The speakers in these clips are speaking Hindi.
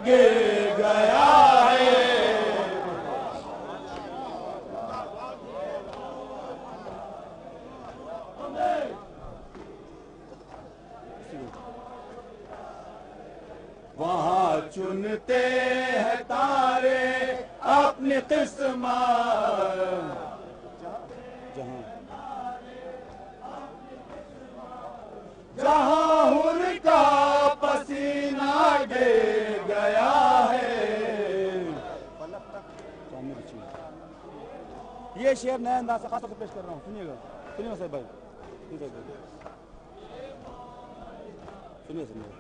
गिर गया है। वहाँ चुनते हैं तारे अपनी किस्मत, जहाँ उनका पसीना गिर गया है। ये शेर नया अंदाज से खास तौर से पेश कर रहा हूँ, सुनिएगा, सुनिएगा साहब भाई, सुनिए सुनिए।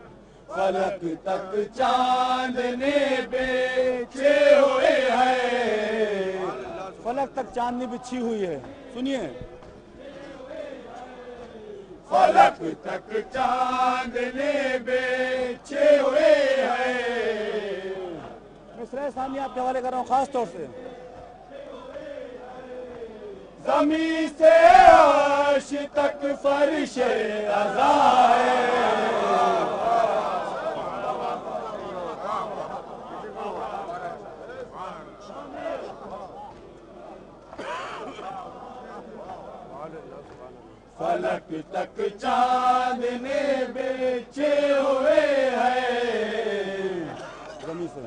फलक तक चांदनी बिछे हुए है, फलक तक चांदनी बिछी हुई है, सुनिए। फलक तक चांदनी बिछे हुए है। मैं श्रेय सानी आपके हवाले कर रहा हूँ खास तौर से। ज़मीन से अर्श तक फर्शे अज़ा है। फलक तक चांदनी बिछे हुए हैं, ज़मीन से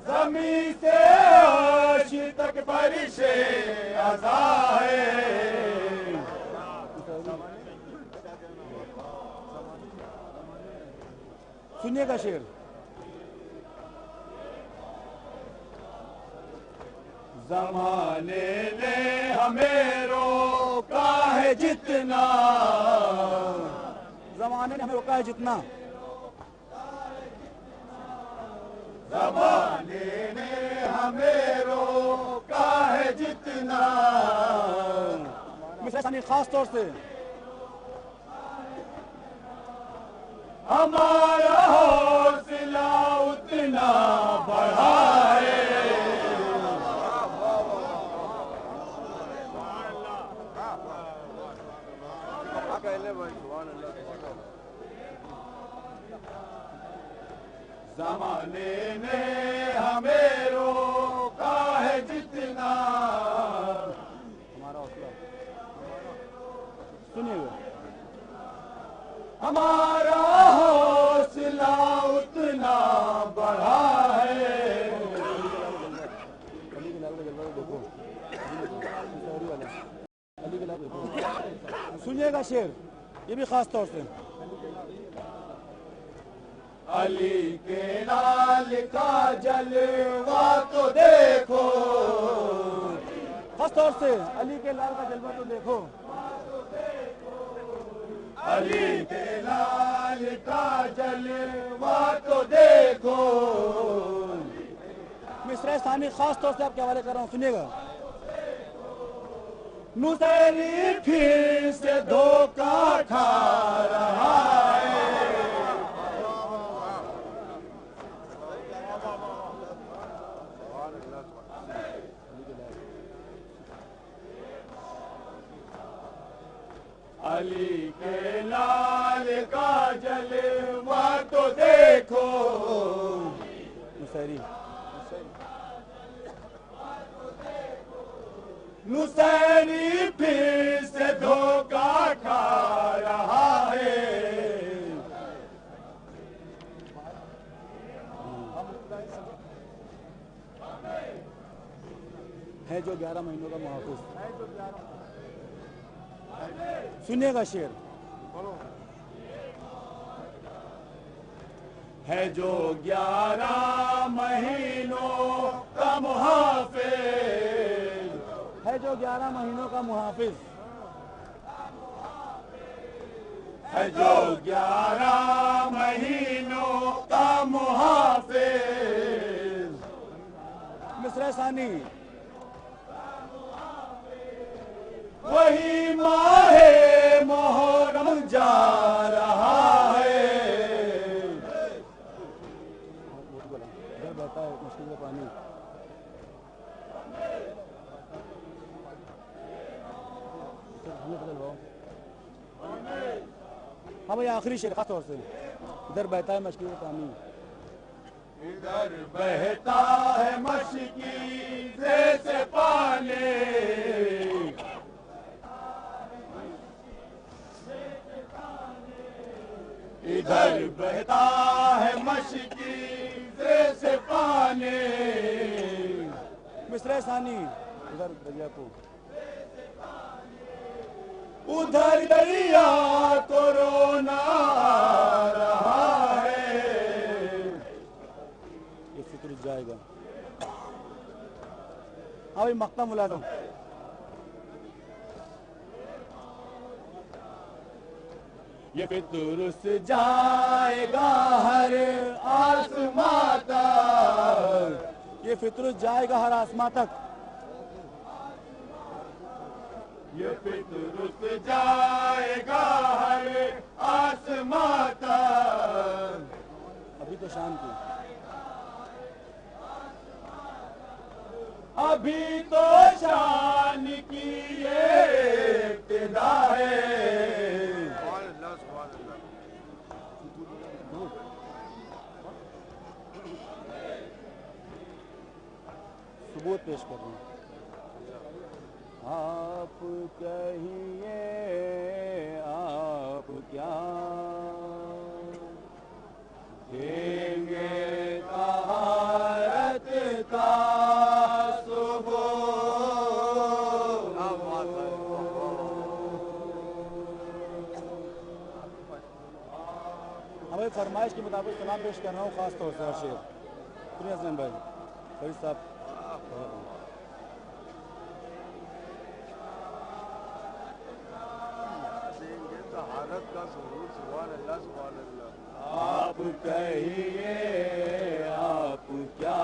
ज़मीन से अर्श तक फर्शे अज़ा है। सुनिएगा शेर। ज़माने ने हमें रोका है जितना, ज़माने ने हमें रोका है जितना, ज़माने ने हमें रोका है जितना। मिसाल खास तौर से हमारा हौसला उतना बढ़ा है। ज़माने ने हमें रोका है जितना, हमारा हौसला, सुनिएगा। हमारा हौसला उतना बढ़ा है। सुनिएगा शेर, ये भी खास तौर से। अली के लाल का जलवा तो देखो, खास तौर से अली के लाल का जलवा तो देखो। अली के लाल का जलवा तो देखो। मिसरा सानी खास तौर से आपके हवाले कर रहा हूँ, सुनिएगा। नुसैरी फिर से धोखा खा रहा है। अली के लाल का जलवा तो देखो। नुसैरी नुसैरी फिर से धोखा खा रहा है। है जो 11 महीनों का मुहाफिज। सुनिएगा शेर। है जो 11 महीनों का मुहाफिज, है जो 11 महीनों का मुहाफिज, है जो 11 महीनों का मुहाफिज। मिसरा सानी वही माहे मोहर्रम जा रहा है। बहता है मुश्किल से पानी। हाँ भाई आखिरी शेर खास तौर से इधर बहता है मशकी पानी, इधर बहता है मशकी से पानी, इधर बहता है मशकी से पानी, मिसरे सानी उधर दरिया को, उधर दरिया को रोना आ रहा है, ये फिक्र जाएगा। हाँ भाई मक्ता मुलाज़म, ये फिक्र से जाएगा हर आसमां तक, ये फिक्र जाएगा हर आसमां तक, ये फिक्र से जाएगा हर आसमां तक। अभी तो शाम की, अभी तो शान की ये इब्तिदा है, सबूत पेश कर रहे हैं। आप कहिए आप क्या देंगे तहारत का हमें फरमाइश के मुताबिक सलाम पेश कर रहा हूँ खास तौर से हर शेर। सुनिए हसन भाई फरीद साहब, आप कहिए आप क्या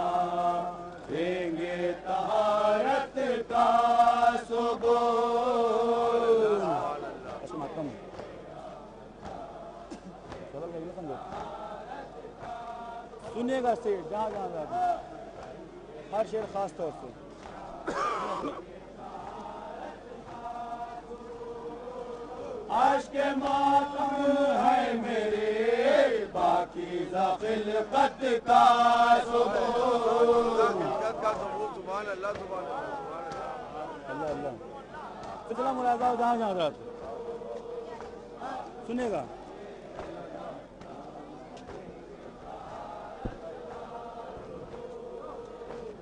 देंगे तहारत का सुबूत। सुनिएगा शेर जहाँ जहाँ जाते हर शेर खास तौर से। आश्क मातम है मेरे पाकीज़ा खिलकत का सबूत। अल्लाह अल्लाह कितना मुलाज़ा जहाँ जहाँ जाते सुनिएगा।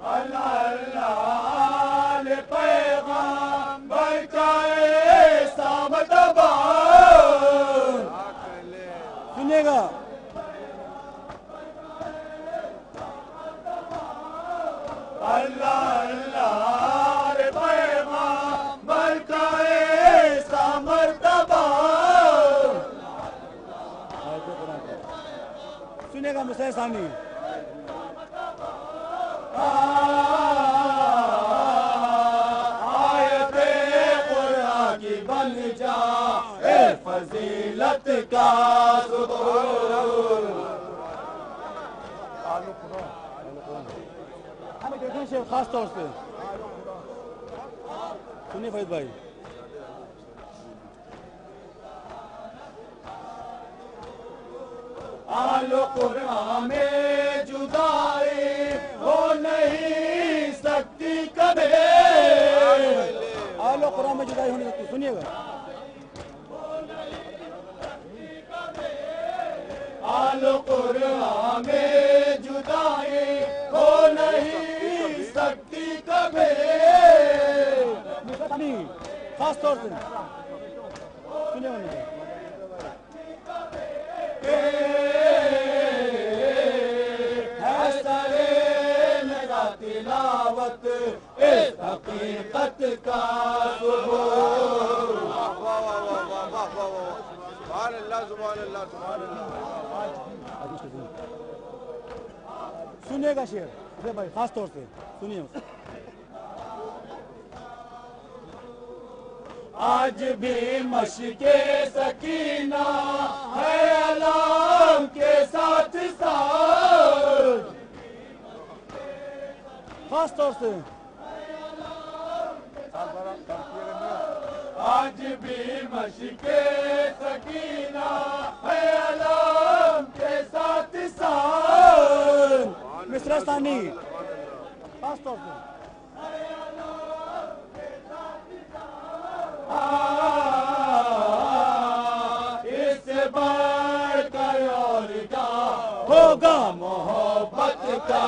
अल्लाह अल्लाह ले पैगंबर का ऐसा मर्तबा, सुनिएगा। अल्लाह अल्लाह ले पैगंबर का ऐसा मर्तबा। सुनिएगा मुसैर सानी। आयते कुरान की बन जाए फजीलत का सुबूत। हमें देखिए शेर खास तौर से सुनिए फरीद भाई। आलो कुरान में जुदाई हो नहीं सकती कभी, आलो कुरान में जुदाई होने लगती। सुनिएगा। आलो कुरान में जुदाई हो नहीं सकती कभी, खास तौर से सुनिएगा। तिलावत इस हकीकत का सुनिएगा शेर अरे भाई खास तौर से सुनिए। आज भी मशके सकीना है अलाम के साथ साथ, खास तौर से आज भी मशके सकीना है अलाम के साथ साथ। मिसरास्तानी खास तौर पे इससे बढ़कर और क्या होगा मोहब्बत का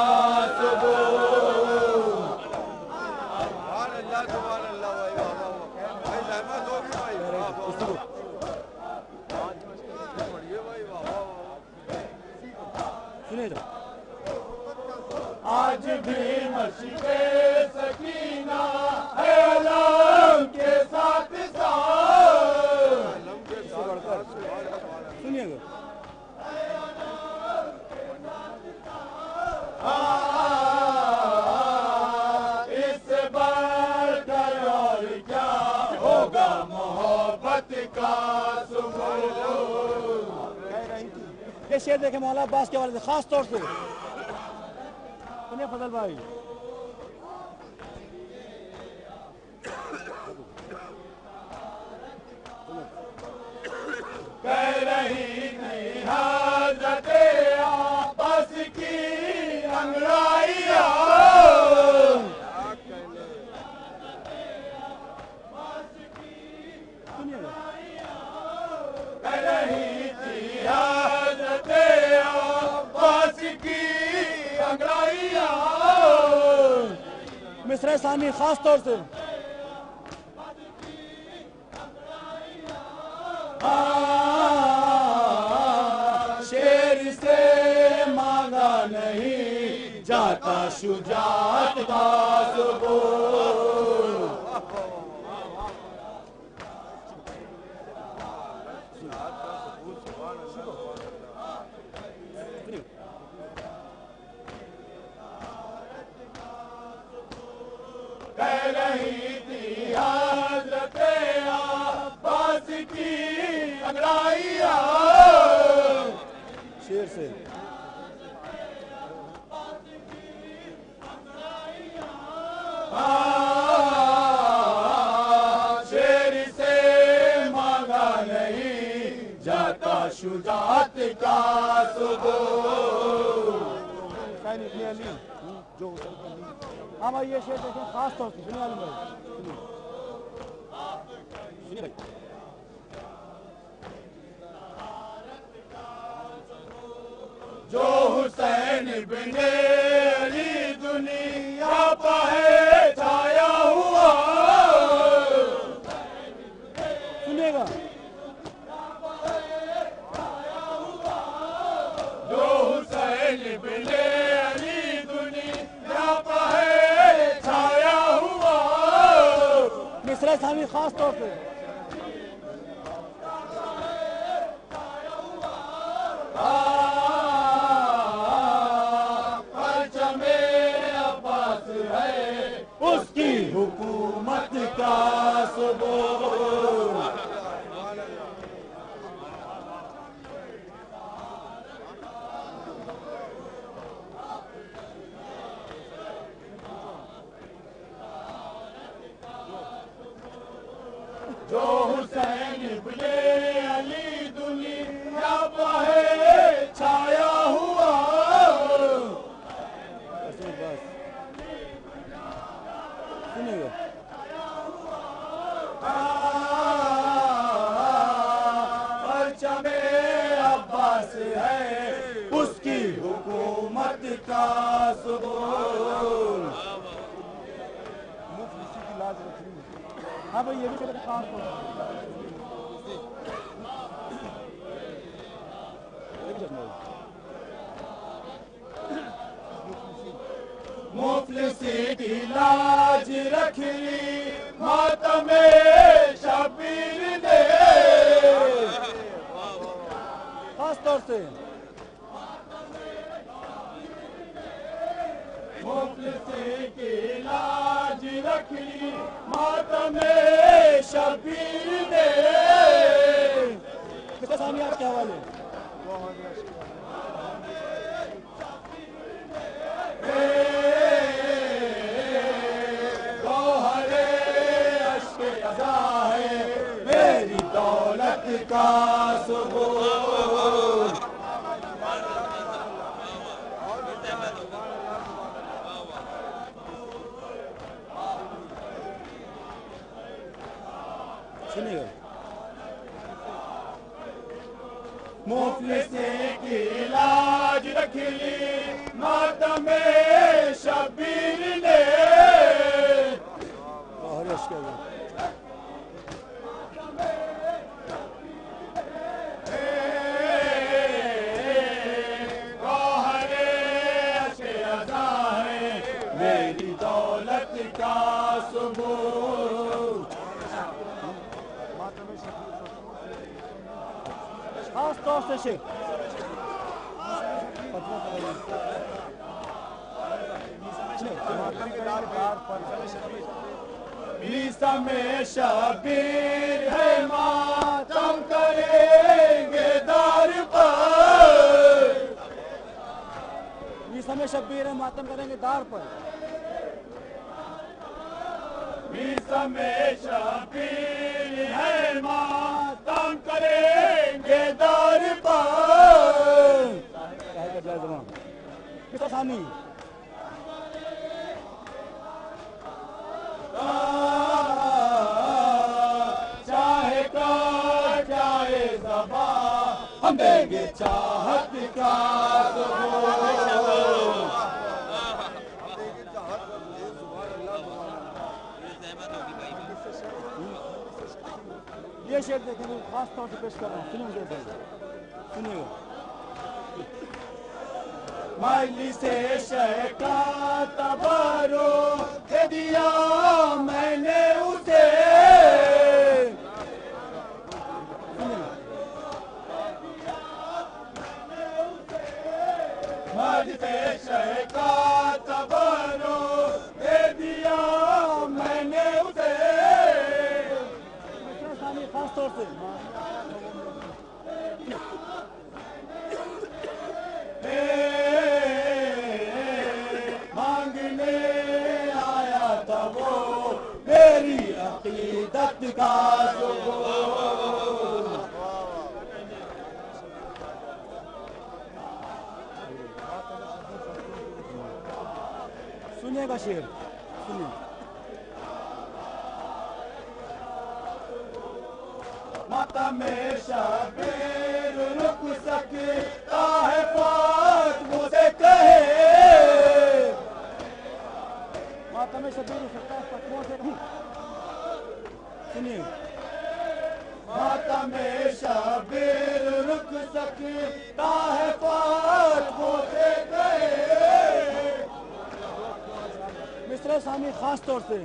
आज भी मशके सकीना है अलाम के साथ साथ। सुनिएगा इससे बढ़कर और क्या होगा मोहब्बत का सुकून। ये शेर देखे मौला अब्बास के वाले से खास तौर से सुनिए फजल भाई। कह रही नहीं हज़रते आपस की अंगड़ाइयाँ, कह रही थी हज़रते आपस की अंगड़ाइयाँ। मिसरा सानी खास तौर से शेर से मांगा नहीं जाता शुजाअत का सबूत। कह रही थी हज़रते अब्बास की अंगड़ाइयाँ। शेर से शेर से मांगा नहीं जाता शुजाअत का सबूत। जो हाँ भाई ये शेर देखें खास तौर से सुनिए आलम भाई सुनिए भाई। जो हुसैन बिने अली दुनिया पर है छाया हुआ। सुनिएगा जो हुसैन बिने अली दुनिया पर है छाया हुआ। मिसरा सानी खास तौर पे उसकी हुकूमत का सबूत। जो हुसैन इब्ने अली दुनिया पर है छाया हुआ। सुनिएगा परचमे अब्बास है उसकी हुकूमत का सबूत। मुफ्ती की लाज रखनी। हाँ भाई ये भी मेरे खास तौर मुफलिसी की लाज रखी मातमे शबीर ने। खास तौर से मुफलिसी की लाज रखी मातमे शबीर ने। मिसरा सानी आपके हवाले गोहरे अश्क अज़ा है सुनिएगा मुफलिस की लाज रख ली मातम शबीर ने हरिश के मेरी दौलत का सुबूत खास तौर से शेख में शबीर है मातम करेंगे दार पर इस समय शब्बीर है मातम करेंगे दार पर में शबीर है मातम करेंगे दार पर सानी चाहे का चाहे ज़बा हम देंगे चाहत का ये शेर देखें मैं खास तौर से पेश कर रहा हूँ सुनिएगा माली से शैका तबारो दे दिया मैंने उसे माली से शैका तबारो दे दिया मैंने उसे खास तौर से मांगने आया था वो मेरी अकीदत का सुनिएगा शेर सुनिए माता में शबीर रुक सकता है बात मुझे कहे माता में शबीर रुक सकता है पत्नियों से नहीं सुनिए माता में शबीर रुक सकता है बात मुझे कहे मिस्र सामी खास तौर से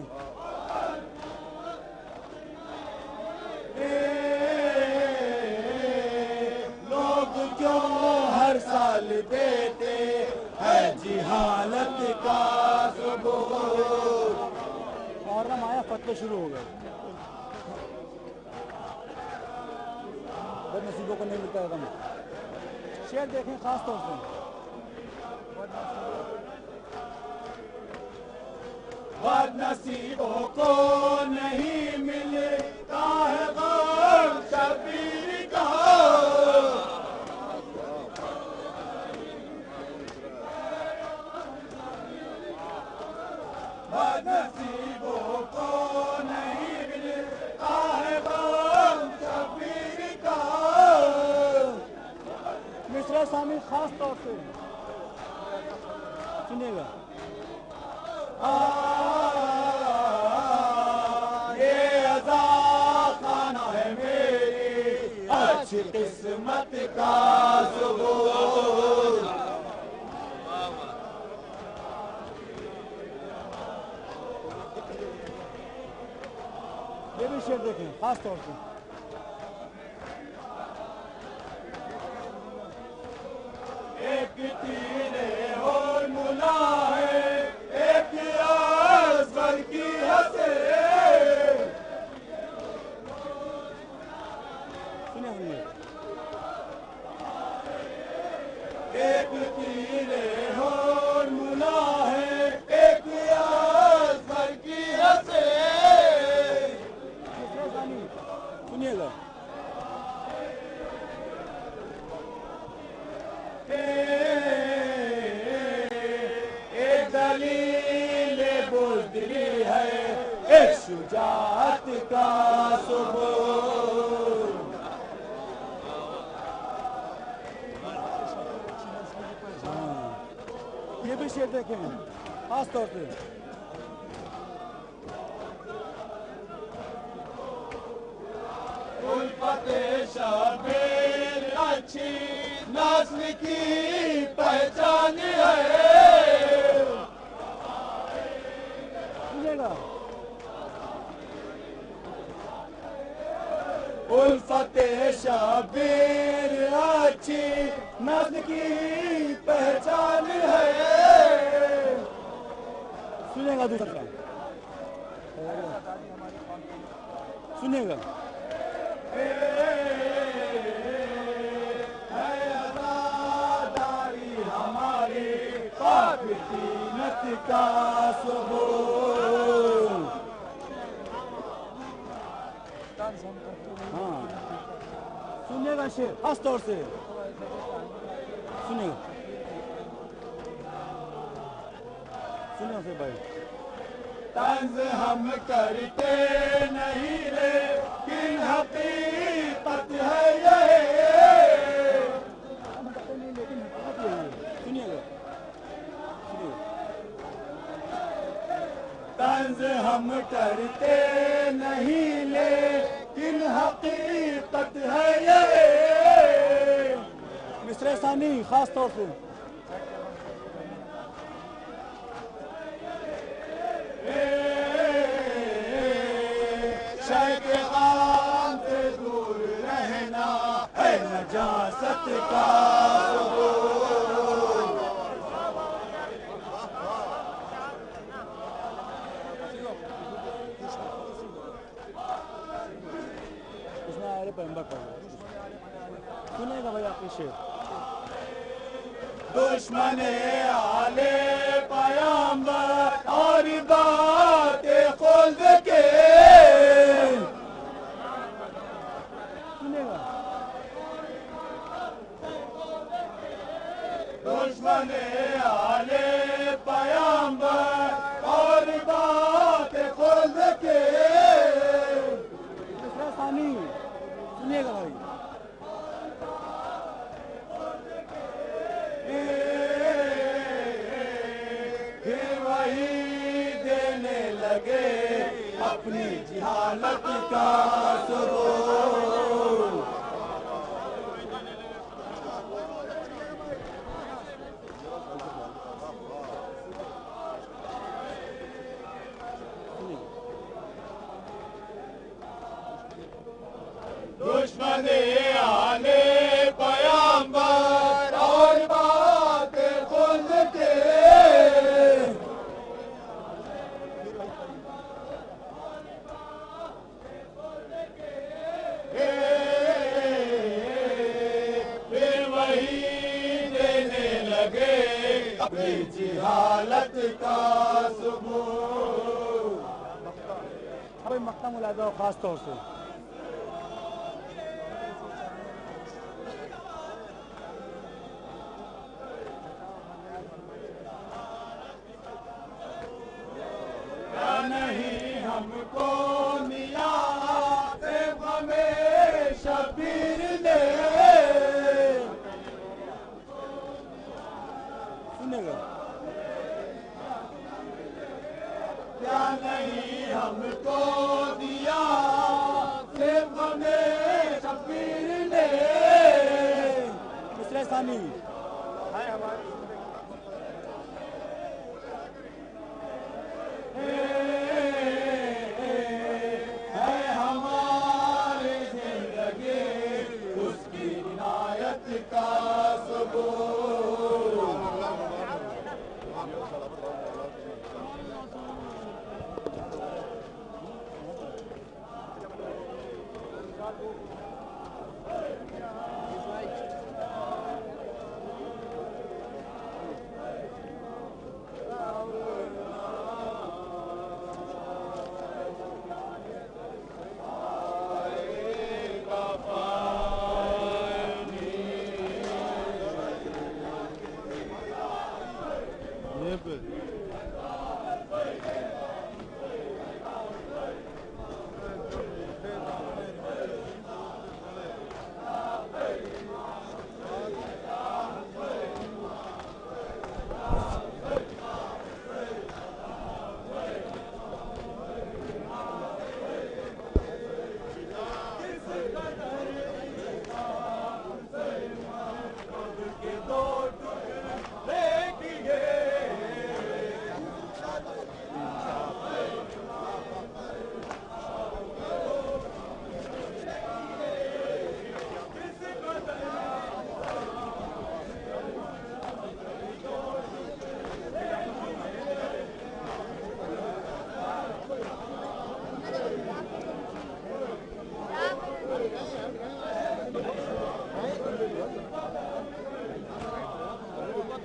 लोग क्यों हर साल देते हैं जिहालत का सबूत मुहर्रम आया फतवे शुरू हो गए बदनसीबों को नहीं मिलता है दम शेर देखें खास तौर से बदनसीबों को नहीं मिलता है गम शबीर का बदनसीबों को नहीं मिलता है गम शबीर का मिस्र सामी खास तौर से सुनिएगा ये अज़ा खाना है मेरी अच्छी किस्मत का सबूत ये भी शेर देखें खास तौर से एक तीरे और मुला है एक आसमान की हंसे सुनिए एक तीरे और मुला है एक आसमान की हंसे मिस्र सामी सुनिएगा एक दलील बुज़दिली है एक शुजाअत का सबूत ये भी शेर देखें खास तौर से। उल्फते शबीर अच्छी नस्ल की पहचान है। सुनिएगा उल्फते शबीर अच्छी नस्ल की पहचान है। सुनिएगा दूसरा सुनिएगा अज़ादारी हमारी पाक दीनत का सबूत। हाँ सुनिएगा शेर खास तौर से सुनिएगा सुनिए से भाई। तंज हम करते नहीं लेकिन हकीकत है ये। सुनिएगा तंज हम करते नहीं लेकिन हकीकत है ये। मिस्र सानी खास तौर से शैख़ ग़ाम से दूर रहना है नजासत का सबूत। उसमें आए पैगंबर पर सुनिएगा भाई आपके शेर। दुश्मन आले पैगंबर और बातें खुल्द के। सुनिएगा दुश्मन आले पैगंबर और बातें खुल्द के। मिस्र सानी सुनिएगा भाई। फिर वही देने लगे अपनी जिहालत का सबूत। दुश्मन आले पैगंबर और बातें खुद के। फिर वही देने लगे अपनी जिहालत का सबूत। भाई मक्ता मुलाजा खास तौर से नहीं हमको मिला सिर्फ हमें शबीर ने। सुनिएगा क्या नहीं हमको दिया सिर्फ हमें शबीर ने। मिस्र सानी है हमारी जिंदगी उसकी इनायत का सबूत।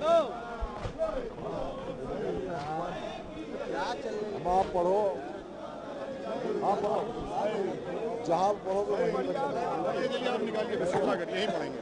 अब आप पढ़ो, आप पढ़ो, जहाँ पढ़ो तो वहीं पर आप निकाल के यहीं पढ़ेंगे।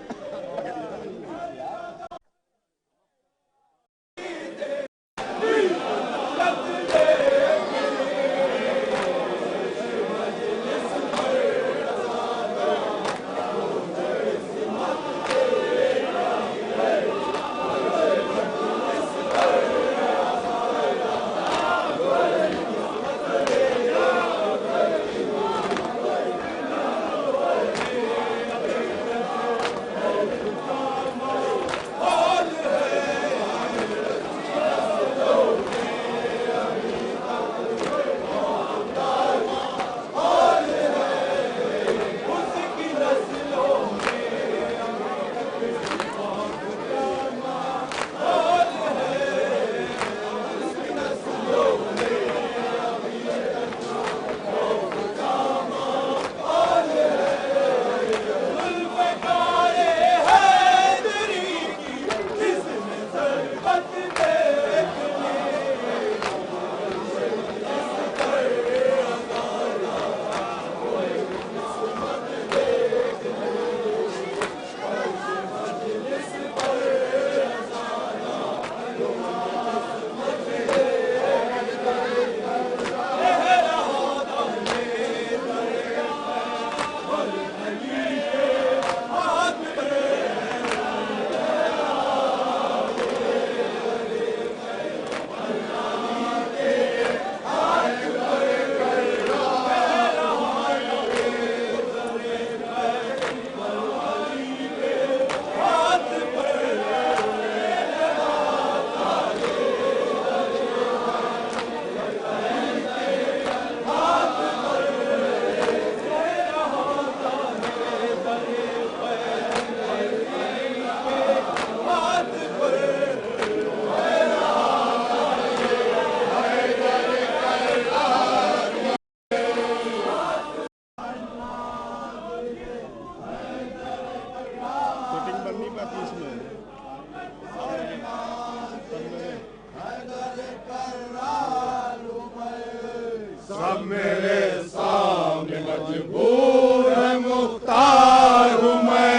सब मेरे सामने मजबूर है, मुख्तार हूँ मैं।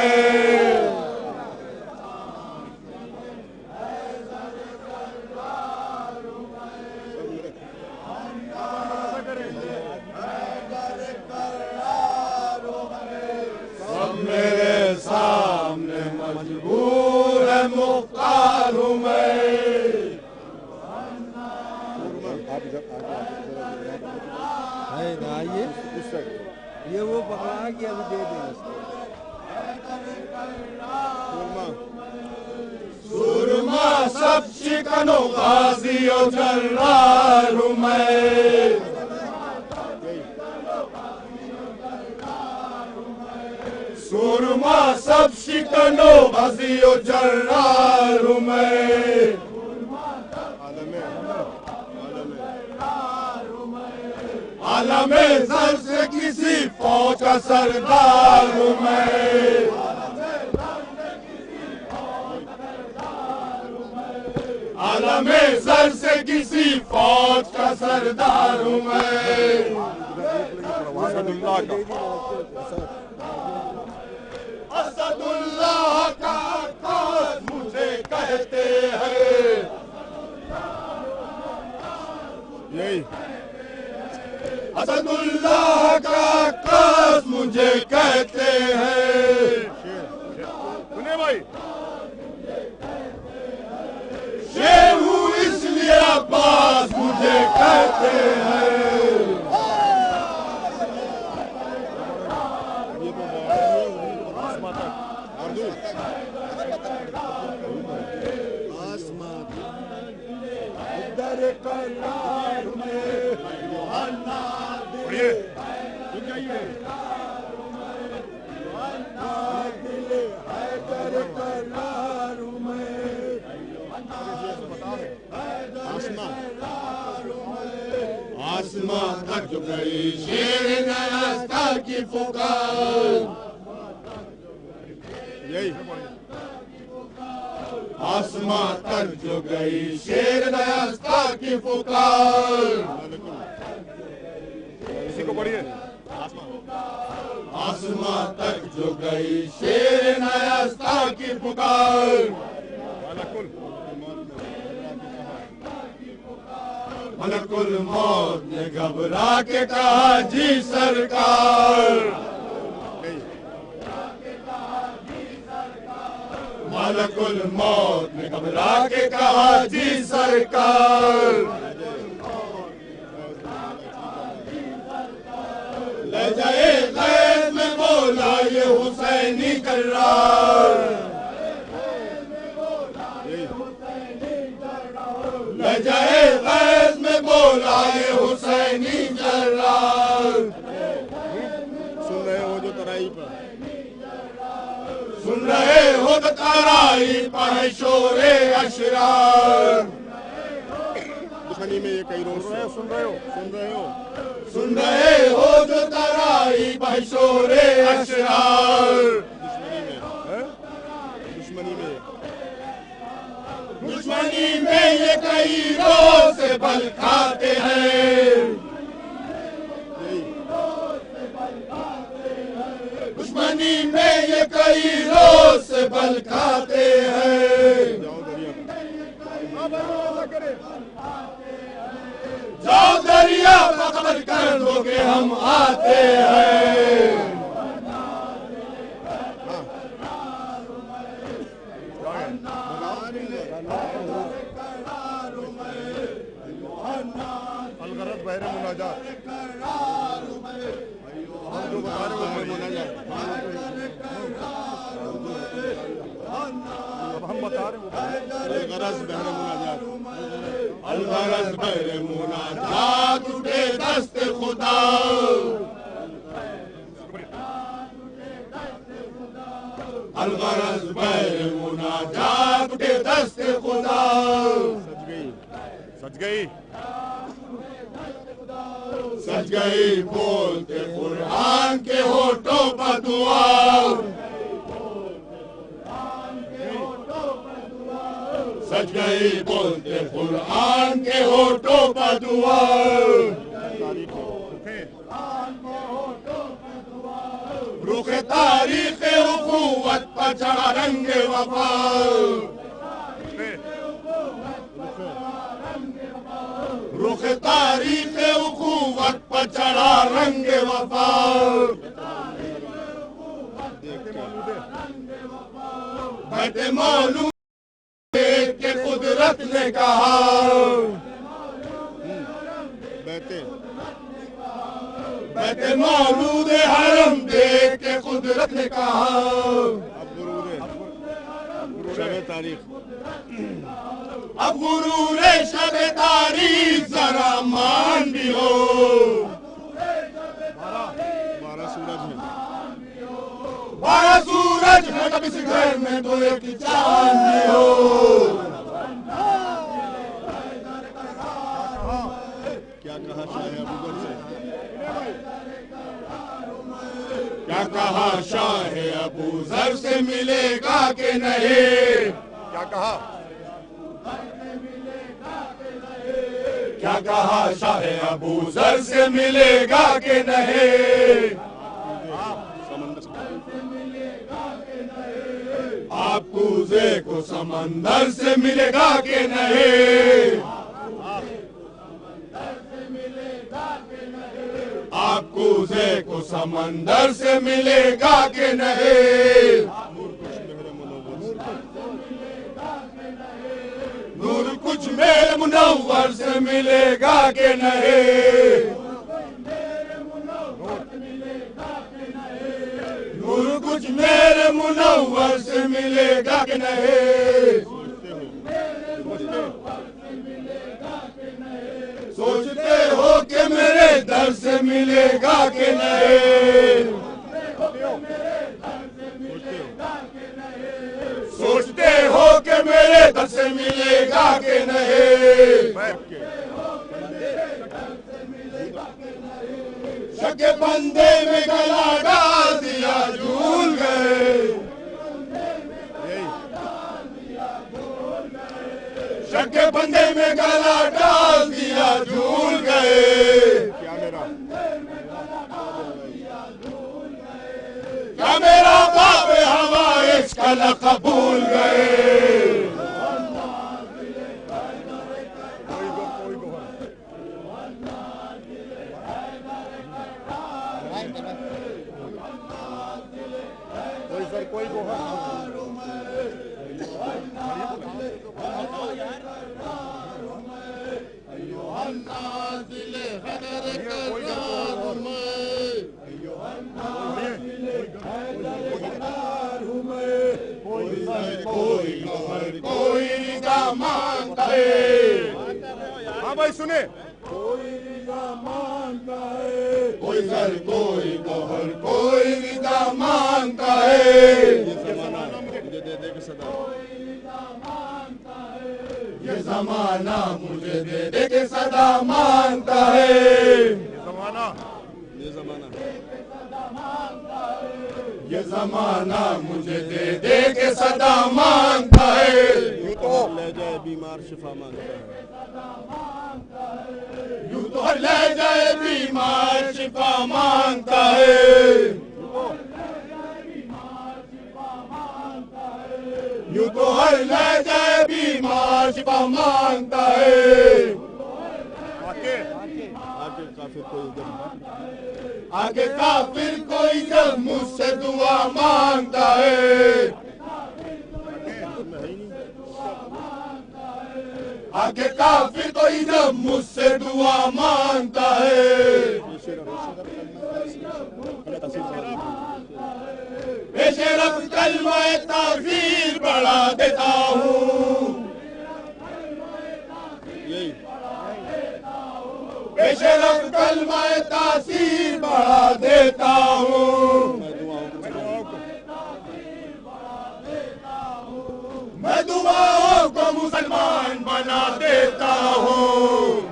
सब मेरे सामने मजबूर है, मुख्तार हूँ मैं। आइए, ये वो पकड़ा कि अभी दे दें इसको। सुरमा सब शिकनो गाजियों जर्रार हूँ मैं। सुरमा सब शिकनो गाजियों जर्रार हूँ मैं। आलमे सर से किसी फौज का सरदार हूँ मैं। आलमे सर से किसी फौज का सरदार हूँ मैं। असदुल्लाह का आकाश मुझे कहते हैं। यही असदुल्लाह का आकाश मुझे कहते हैं। भाई शेर हूँ इसलिए अब्बास मुझे कहते हैं। आसमान दर करार में आसमां थक गई शेर नस्ता की पुकार। यही आसमां तक जो गई शेर नयस्ता की पुकार, इसी को पढ़िए। आसमां तक जो गई शेर नयस्ता की पुकार, मलकुल मौत ने घबरा के कहा जी सरकार, मलकुल मौत ने घबरा के कहा जी सरकार, लजाए गैब में बोला ये हुसैनी कर्रार, लजाए गैब में बोला ये हुसैनी कर्रार। सुन रहे हो जो तराई पर, सुन रहे हो तो तराई पर शोरे अशरार, दुश्मनी में ये कई रोज सुन रहे हो, सुन रहे हो, सुन रहे हो जो तराई पर शोरे अशरार। दुश्मनी में है, दुश्मनी में, दुश्मनी में ये कई रोज से बल खाते हैं, दुश्मनी में ये कई रोज से बल खाते हैं। जाओ दरिया खबर कर दो कि हम आते हैं। अलगरज बहरे मुनाजात, हम जो बता रहे हो मुनाजात, अब हम बता रहे हो अलगरज बहरे मुनाजात, अलगरज बहरे मुनाजात उठे दस्ते खुदा, अलगरज बहरे मुनाजात उठे दस्ते खुदा। सज गई, सज गई, सज गई बोलते कुरान के होठों पर दुआ, सज गई बोलते कुरान के होठों पर दुआ, रुख तारीख उखुवत पर चढ़ा रंग वफा, रुख तारीख उखुवत पर चढ़ा रंग वफा, बैठे मालूम के कुदरत ने कहा, बैठे मौलूद हरम देख के कुदरत ने कहा। शब तारीख, अब गुरूरे शब तारीख जरा मान भी हो, 12 सूरज है, 12 सूरज है तब इस घर में तो एक चांद भी हो। क्या कहा शाह अबूजर से, क्या कहा शाह अबूजर से मिलेगा कि नहीं, क्या कहा, क्या कहा शाह अबूजर से मिलेगा कि नहीं, आप कूजे को समंदर से मिलेगा कि नहीं, आप कूजे को समंदर से मिलेगा कि नहीं, नूर कुछ मेरे मुनव्वर से मिलेगा कि नहीं, नूर कुछ मेरे मुनव्वर से मिलेगा कि नहीं, सोचते हो कि मेरे दर से मिलेगा कि नहीं, सोचते हो कि मेरे दर से मिलेगा कि नहीं, शके बंदे में गला डाल दिया झूल गए, रखे बंदे में गला डाल दिया झूल गए। क्या मेरा क्या मेरा बाप हवा इसका लक़ब भूल गए। कोई सर कोई गोहर कोई निगाह मांगता है। हाँ भाई सुने कोई निगाह मांगता है। कोई सर कोई गौहर कोई निगाह मांगता है। ये जमाना मुझे दे दे के सदा ये जमाना मुझे दे दे के सदा मांगता है। ये जमाना ये जमाना मुझे दे दे के सदा मांगता है। यूं तो ले जाए बीमार शिफा मांगता है। यूं तो ले जाए बीमार शिफा मांगता है। यूं तो हर ले जाए बीमार शिफा मांगता है। आके आके काफिर कोई इधर आगे काफिर कोई जब मुझसे दुआ मांगता है। आगे काफिर कोई जब मुझसे दुआ मांगता है। बेशरफ कलमा ताज़ीर बढ़ा देता हूँ। बेशरफ कलमा ताज़ीर बढ़ा देता हूँ। मैं दुआओं को मुसलमान बना देता हूँ।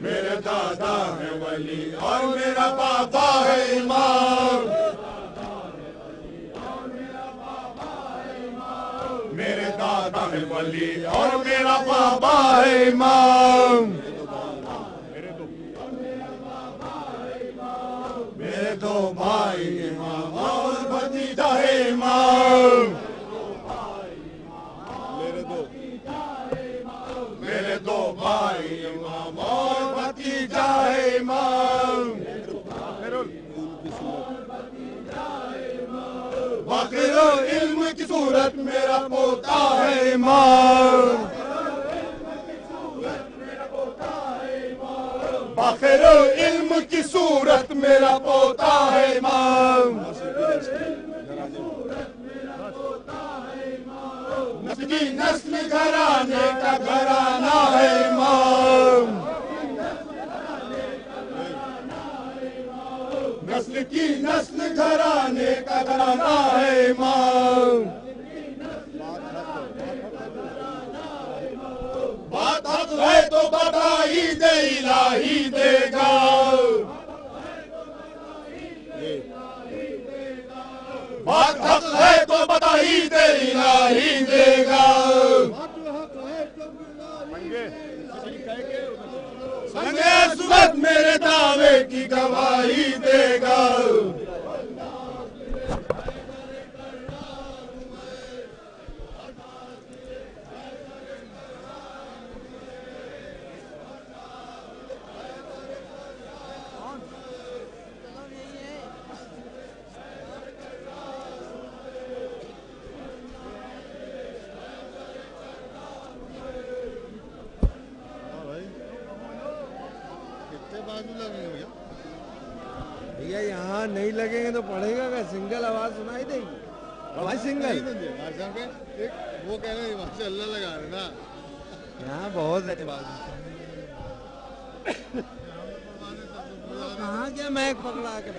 मेरे दादा है वली और मेरा पापा है इमाम। मेरे दादा है वली और मेरा पापा है इमाम। मेरे दो भाई इमाम और भतीजा है इमाम। मेरे दो भाई इमाम और भतीजा है इमाम। वाक़िर इल्म की सूरत मेरा पोता है इमाम। वाक़िर इल्म की सूरत मेरा पोता है इमाम। नस्ल की नस्ल घराने का घराना है इमाम। नस्ल की नस्ल घराने का घराना है इमाम। बात हक है तो बधाई दे इलाही देगा। बात हक है तो बधाई दे इलाही देगा। संगे सुबह मेरे दावे की गवाही देगा। भैया यहाँ नहीं लगेंगे तो पड़ेगा क्या? सिंगल आवाज सुनाई देगी भाई। सिंगल वो कह रहे माशाअल्लाह लगा रहे ना। यहाँ बहुत है कहाँ क्या मैं पकड़ा कर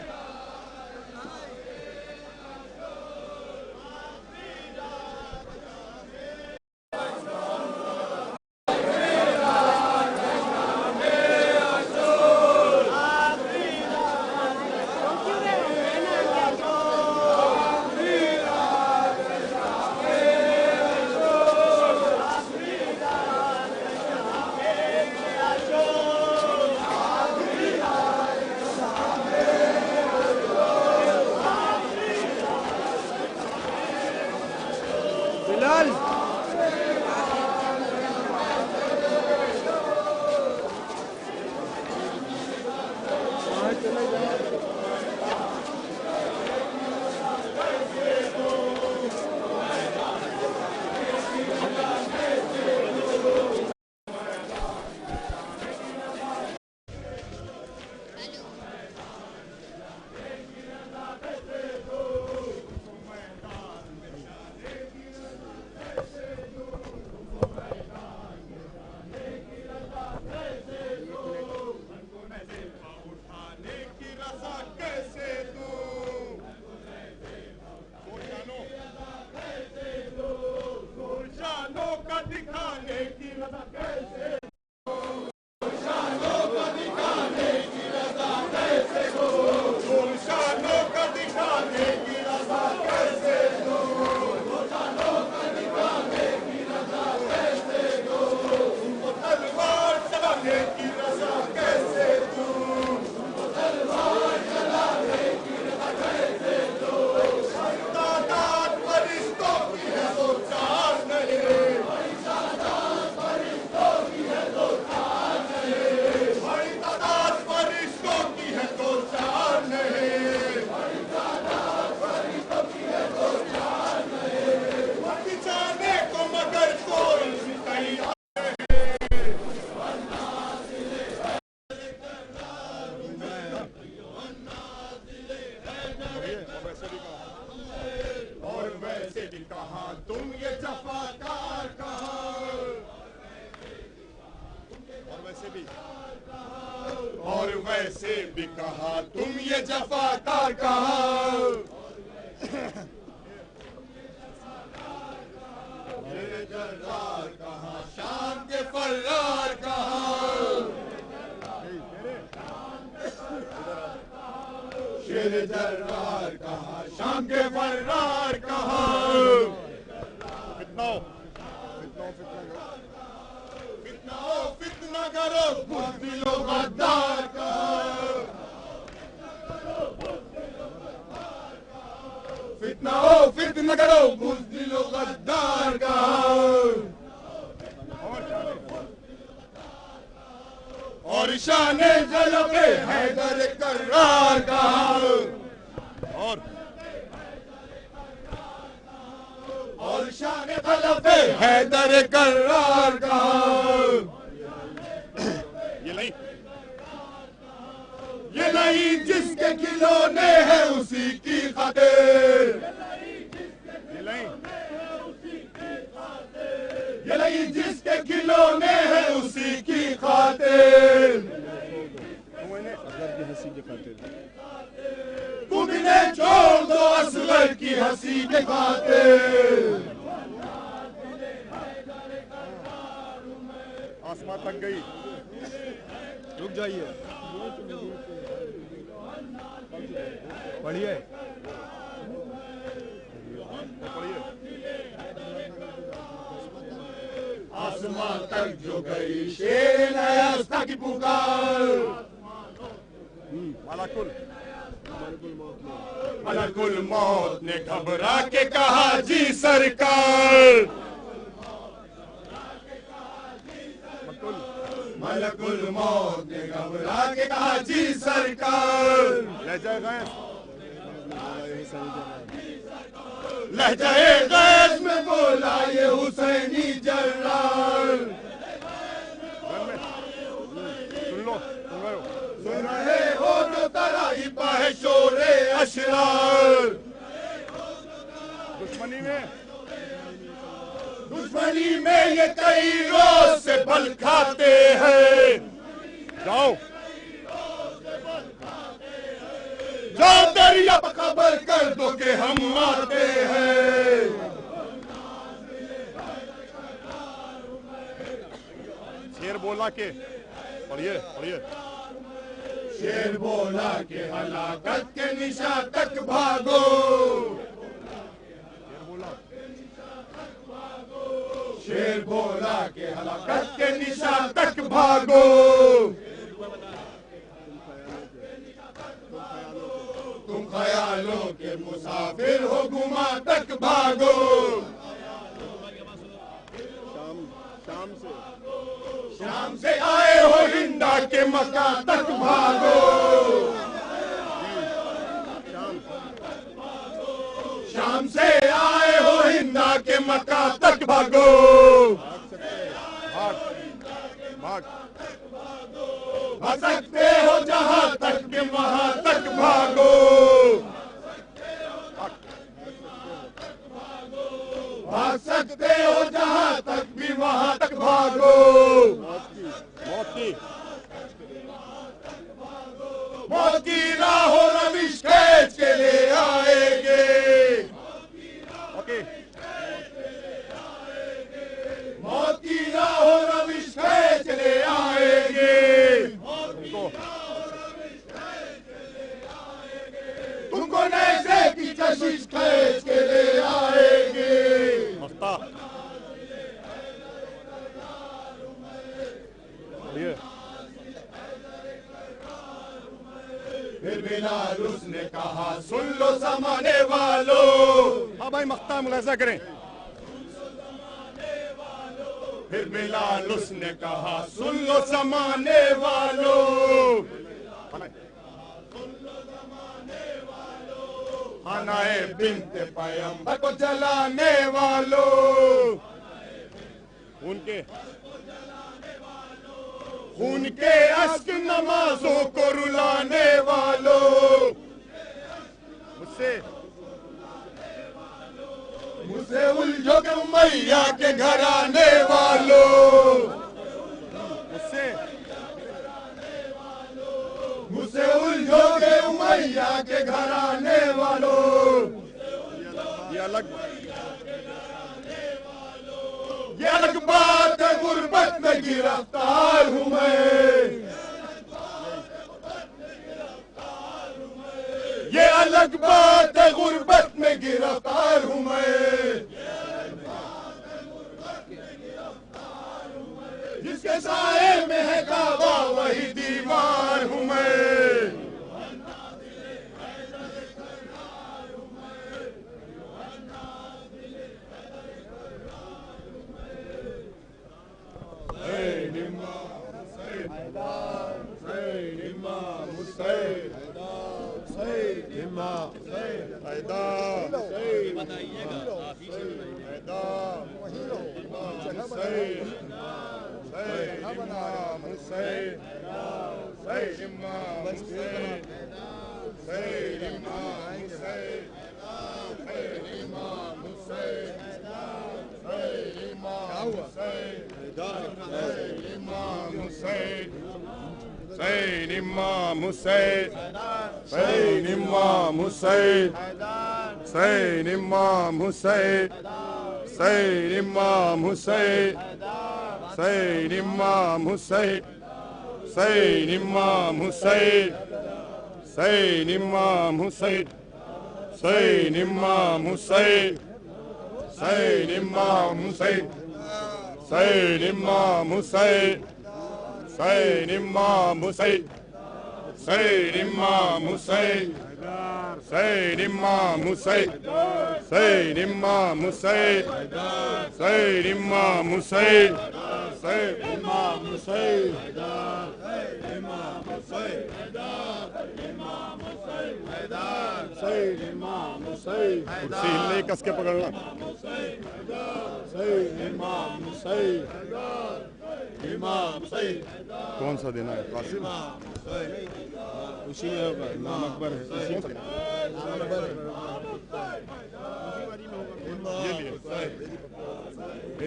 और वैसे भी कहा तुम ये जफाकार कहा, शेर जर्रार कहा शाम के फर्रार कहा, शेर जर्रार कहा शाम के फर्रार कहा, फितना करो बुज़दिलो गद्दार कहा, फितना करो बुज़दिलो गद्दार कहा, और शाने जलवे हैदर कर्रार कहा, और शाने जलवे हैदर कर्रार कहा, ये नहीं जिसके खिलौने हैं उसी की खातिर, ये नहीं जिसके खिलौने हैं उसी की खातिर, तुम इन्हें छोड़ दो असगर की हंसी के खातिर, आसमान तक गई, रुक जाइए, पढ़िए आसमान तक जो गई शेर नयास्ता की पुकार, मलकुल मौत ने घबरा के कहा जी सरकार, मलकुल मौत ने घबरा के कहा जी सरकार, लहजाए गैस में बोला ये हुसैनी जर्रार, सुन रहे हो जो तराइबा है शोरे अशरार, दुश्मनी में ये कई रोज से बल खाते हैं, जाओ दरिया पर खबर कर दो कि हम आते हैं, शेर बोला के पढ़िए, शेर बोला के हलाकत के निशा तक भागो, शेर बोला के हलाकत के निशा तक भागो, तुम ख्यालों के मुसाफिर हो गुमा तक भागो, शाम से आए हो हिंदा के मक्का तक भागो, भागो, भाग भाग भाग सकते हो जहां तक भी वहां तक भागो, भाग सकते हो जहां तक भी वहां तक भागो, मौत की मौत की राहों रविश खींच के ले आएंगे, ओके मौत की राहों रविश खींच ले आएंगे, उनको तुमको नशे की कशिश खींच के ले आएंगे, मफ्ता ये फिर बिलाल उसने कहा सुन लो जमाने वालों, हाँ भाई मख्ता मुलाजा करें। फिर बिलाल उसने कहा सुन लो जमाने वालों, खानाए बिन्ते पैगंबर को जलाने वालों, उनके खून के अश्क नमाजों को रुलाने वालों, मुझसे मुझसे उलझो के मैया के घर आने वालों, मुझसे मुझसे उलझो के मैया के घर आने वालों, ये अलग बात है गुर्बत में गिरफ्तार हूँ मैं, ये अलग बात है गुर्बत में गिरफ्तार हूँ मैं, जिसके साए में है काबा वही दीवार हूँ मैं, Sayyid Imam Hussain, Sayyid Imam Hussain, Sayyid Imam Hussain, Sayyid Imam Hussain, Sayyid Imam Hussain, Sayyid Imam Hussain, Sayyid Imam Hussain, Sayyid Imam Hussain, Sayyid Imam Hussain, Sayyid Imam Hussain, Sayyid Imam Hussain, Sayyid Imam Hussain, Sayyid Imam Hussain, Sayyid Imam Hussain, Sayyid Imam Hussain, Sayyid Imam Hussain, Imam Hussain, Sayyid Imam Hussain, कुर्सी हिले कस के पकड़ना। Sayyid Imam Hussain, Imam Hussain, कौन सा देना है कासिम? उसी में होगा इमाम अकबर है उसी में। ये लिए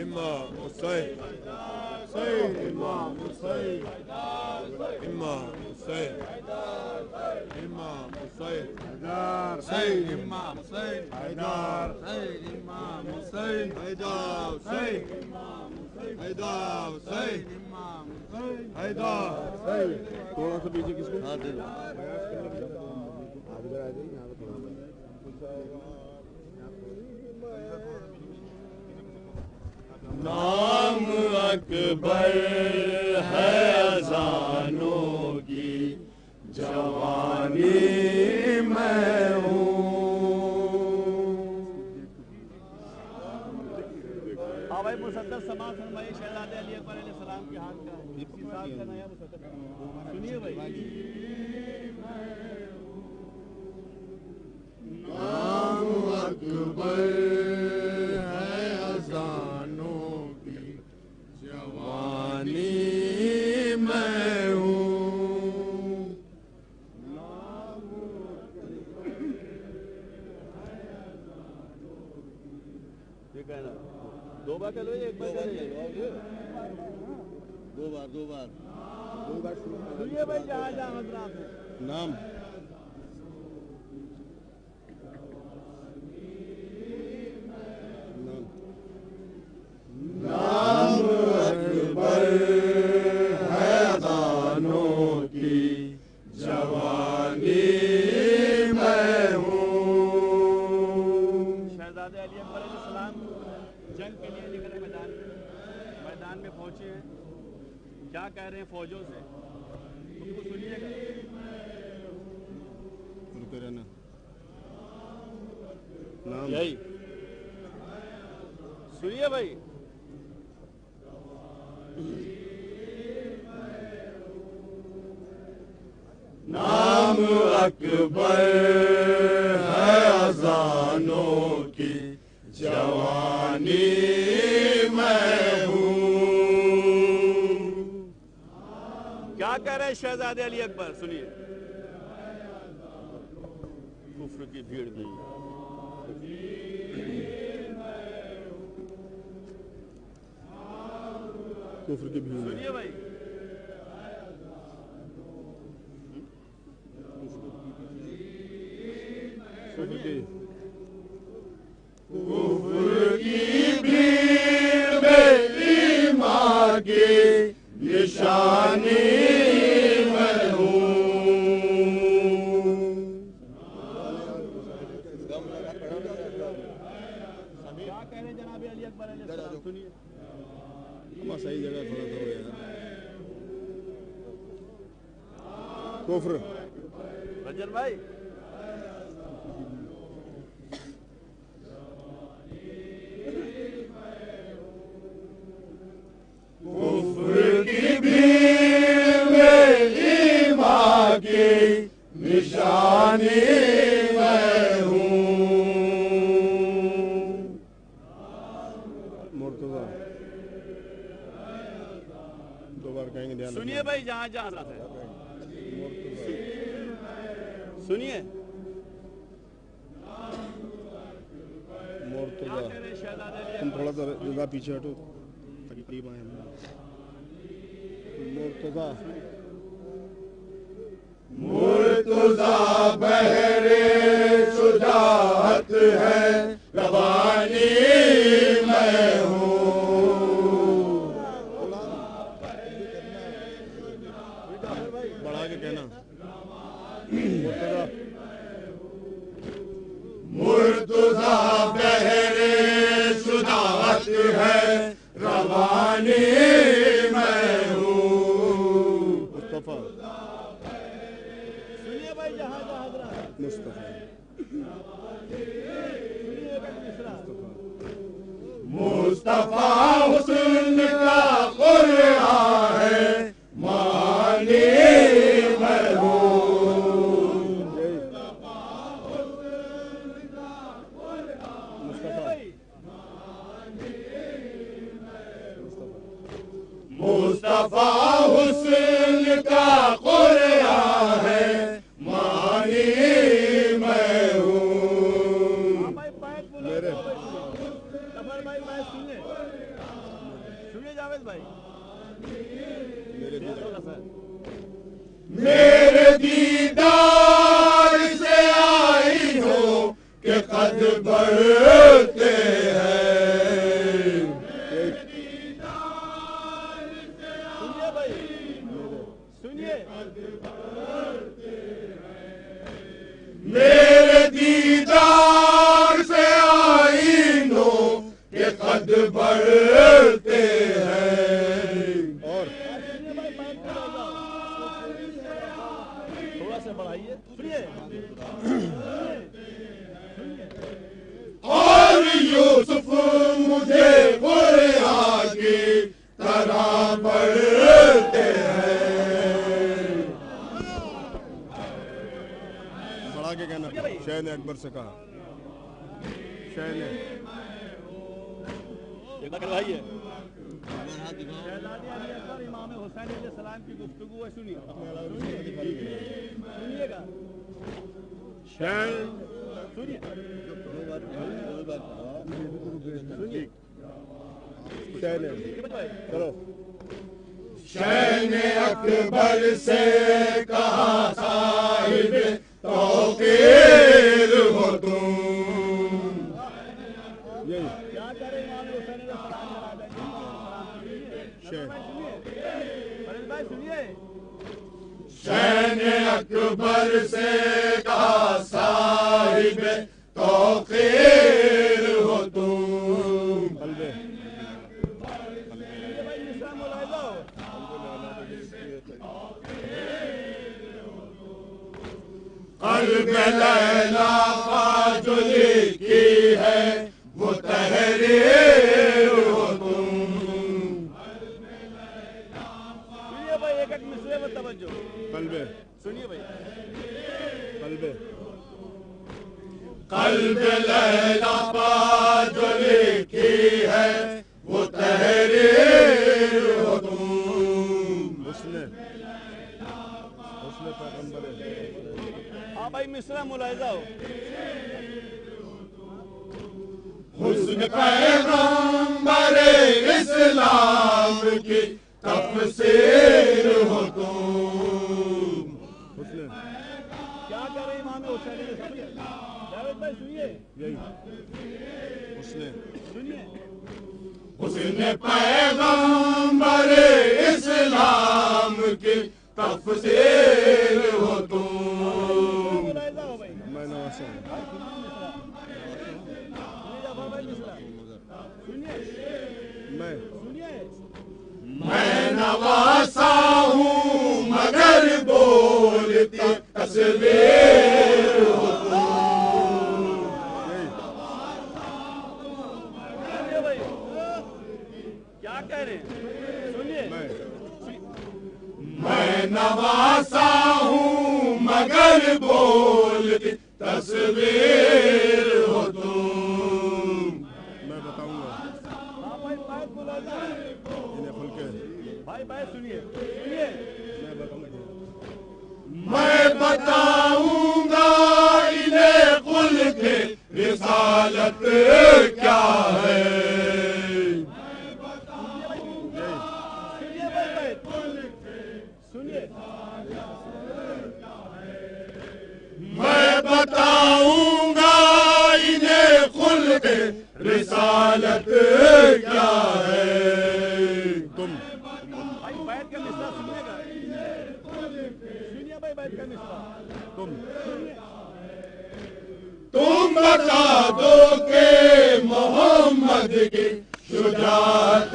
Imam Hussain, Sayyid Imam Hussain, Imam Hussain, Imam Hussain, Sayyid Imam Hussain, Sayyid Imam Hussain, Sayyid Imam Hussain, थोड़ा सा पीछे किसको? नाम अकबर है अज़ानों की जवानी मैं हूँ। हाँ भाई मुसद्दस समाज फरमाइए शहजादे अली अकबर अलैहिस्सलाम के हाथ का इसी साल का नया मुसद्दस सुनिए भाई। नाम अकबर है अज़ानों कहना? 2 बार कह लो, एक बार कह लो। 2 बार 2 बार सुनिए भाई, जहाँ जहाँ हजरात हैं, नाम नाम अकबर है अज़ानों की जवानी मैं हूँ। शहजादे अली अकबर अलैहिस्सलाम जंग के लिए निकले मैदान में पहुंचे हैं। क्या कह रहे हैं फौजों से, उनको सुनिएगा। रुके रहना। नाम यही सुनिए भाई। नाम अकबर है अज़ानों की जवानी मैं हूँ। क्या कह रहे हैं शहजादे अली अकबर, सुनिए। कुफ्र की भीड़ में कुफ्र की भीड़ में सुनिए भाई। कुफ्र की भीड़ में ईमान की निशानी मैं हूँ। क्या कह रहे हैं जनाब अली अकबर अलैहिस्सलाम, सुनिए। सही जगह खड़ा था यार। कुफ्र रंजन भाई, कुफ्र की भीड़ में ईमान की निशानी मैं हूँ। मुर्तजा 2 बार कहेंगे, ध्यान सुनिए भाई, जहाँ जहाँ है सुनिए। क्या मुर्तजा कह रहे हैं शहजादे अली तुम थोड़ा सा ज्यादा पीछे हटो ताकि करीब आए हम। मुर्तजा मुर्तजा बहरे शुजाअत है रवानी मैं हूँ। बढ़ा के कहना। मुर्तजा बहरे शुजाअत है रवानी मैं हूँ। मुस्तफा सुनिए भाई, जहाँ जहाँ हजरात हैं, मुस्तफा सुनिए एक मिसरा। मुस्तफा हुस्न का कुरान है मानी मैं हूँ। मुस्तफा हुस्न का कुरान है मानी मैं हूँ। भाई बैठ बोलो, कमर भाई बैठ, सुनिए सुनिए जावेद भाई। मेरे दीदार से आई हो के कद बढ़ते हैं। सुनिए भाई, सुनिए। मेरे दीदार से आईनों के कद बढ़ते हैं। और सुनिए भाई, बैठ के रह जाओ। थोड़ा सा बढ़ाइए, सुनिए। और यूसुफ मुझे कुरान की तरह पढ़ते हैं। बढ़ा के कहना। शाह ने अकबर से कहा, शाह ने एक बार करवाइए। शहजादे अली अकबर इमाम हुसैन अलैहिस्सलाम की गुफ्तगू है, सुनिए सुनिएगा। शाह सुनिए चलो शैन अकबर से कहा साहिब तौकीर हो तुम। यही क्या करें इमाम हुसैन ने भाई सुनिए। शैन अकबर से कहा साहिब तौकीर हो तुम। कल्बे भाई मिश्रा मुलाहिजा हो। कल्ब लैला का जो लिखी है वो तहरीर हो तुम। सुनिए भाई एक एक मिसरे में तवज्जो। कल्बे सुनिए भाई कल्बे कल्ब लैला का जो लिखी है वो तहरीर हो तुम। उसने पैगंबर है। हाँ भाई मिश्रा मुलाहिजा हो। हुस्न पैगंबर इस्लाम की तफसीर हो तुम। उसने क्या कर रहे इमाम हुसैन ने सुनिए। जावेद भाई सुनिए। यही उसने सुनिए। हुस्न पैगंबर इस्लाम की तफसीर हो तुम। मुलाहिजा हो भाई। मैं नवासा हूँ। भाई मिश्रा सुनिए। मैं सुनिए। मैं नवासा हूँ मगर बोलती तस्वीर हो तुम। सुनिए भाई क्या कह रहे हैं। सुनिए। मैं नवासा हूँ मगर बोलती तस्वीर हो तुम। मैं बताऊंगा हाँ भाई भाई मुलाहिजा। इन्हें खुल के भाई भाई सुनिए। सुनिए। मैं बताऊंगा। मैं बताऊंगा इन्हें खुल के रिसालत क्या है। सुनिए भाई भाई सुनिए। मैं बताऊंगा इन्हें खुल के रिसालत क्या है। तुम भाई बैठ का मिश्रा सुनिएगा। सुनिए भाई बैठ का मिश्रा। तुम सुनिए। तुम बता दो के मोहम्मद की शुजाअत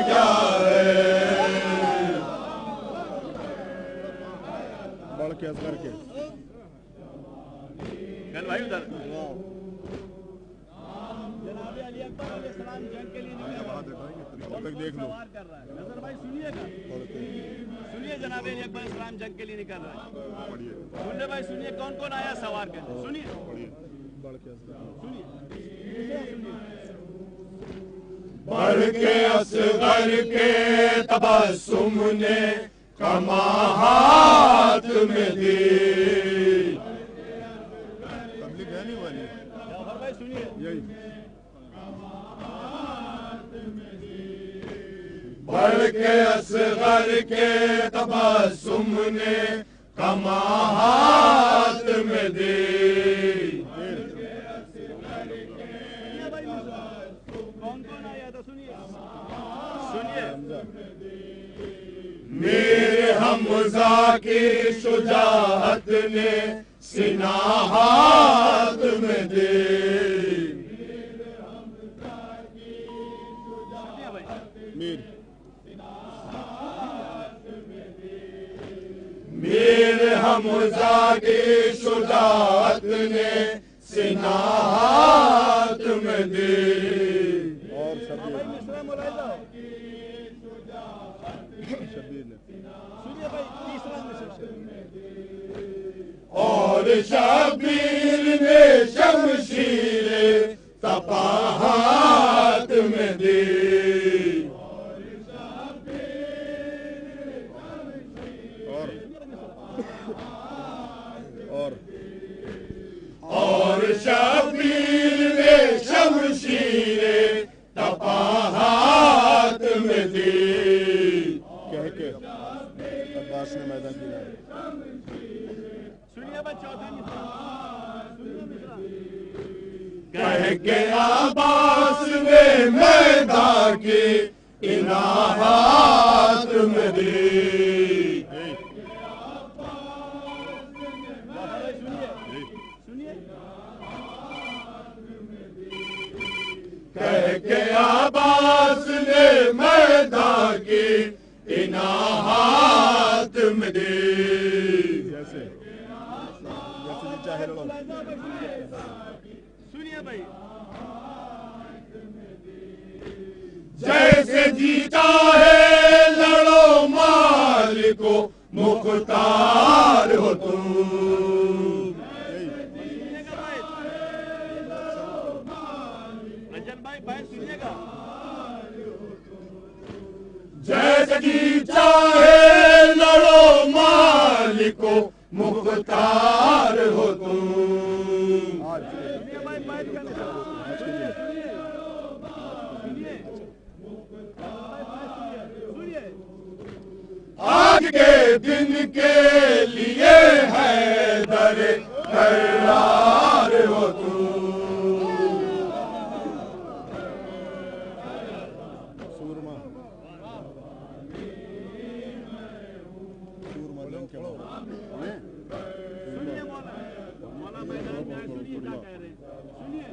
क्या है। बढ़ के असगर के चल भाई उधर। जनाब अली अकबर अलैहिस्सलाम जंग के लिए निकले हुए तब तक देख लो। सवार कर रहा है। नजर भाई सुनिएगा। सुनिए जनाब अली अकबर अलैहिस्सलाम जंग के लिए निकल रहा है। मुन्ने भाई सुनिए कौन कौन आया सवार करने। सुनिए। बढ़ के असगर सुनिए। बढ़ के असगर के तबस्सुम ने कमा हाथ में दी। तबलीग है नहीं वाली जाफर भाई सुनिए। यही बढ़ के असगर के तबस्सुम ने कमा हाथ में दी। सुनिए भाई मिश्रा कौन कौन आया था। सुनिए। सुनिए। मेरे हमजा की शुजाअत ने सीना हाथ में दे। सुनिए भाई। मीर मेरे हमजा की शुजाअत ने सीना हाथ में दे। और हाँ भाई शबीर मिश्रा मुलाहिजा हो। शबीर ने सुनिए भाई तीसरा मिश्रा। और शबीर ने शमशीरे तपा हाथ में दी। और और शबीर जिसने मैदान जीता है। सुनिए भाई चौथा मिसरा, सुनिए मिसरा। कह के आबास में मैदान की इनाहत में दी। कह के आबास ने मैदान की इनाहत में दी। जैसे जी चाहे लड़ो। सुनिए भाई, जैसे जीता है लड़ो मालिको मुख्तार हो तुम। सुनिएगा भाई, रंजन भाई सुनिएगा। जैसे जीता है लड़ो मालिको मुख्तार हो तुम। सुनिए भाई बात करने का, सुनिए सुनिए सुनिए। आज के दिन के लिए है दर करार हो तुम। सूरमा जंग के बाद सुनिए मौला मैदान में सुनिए क्या कह रहे हैं। सुनिए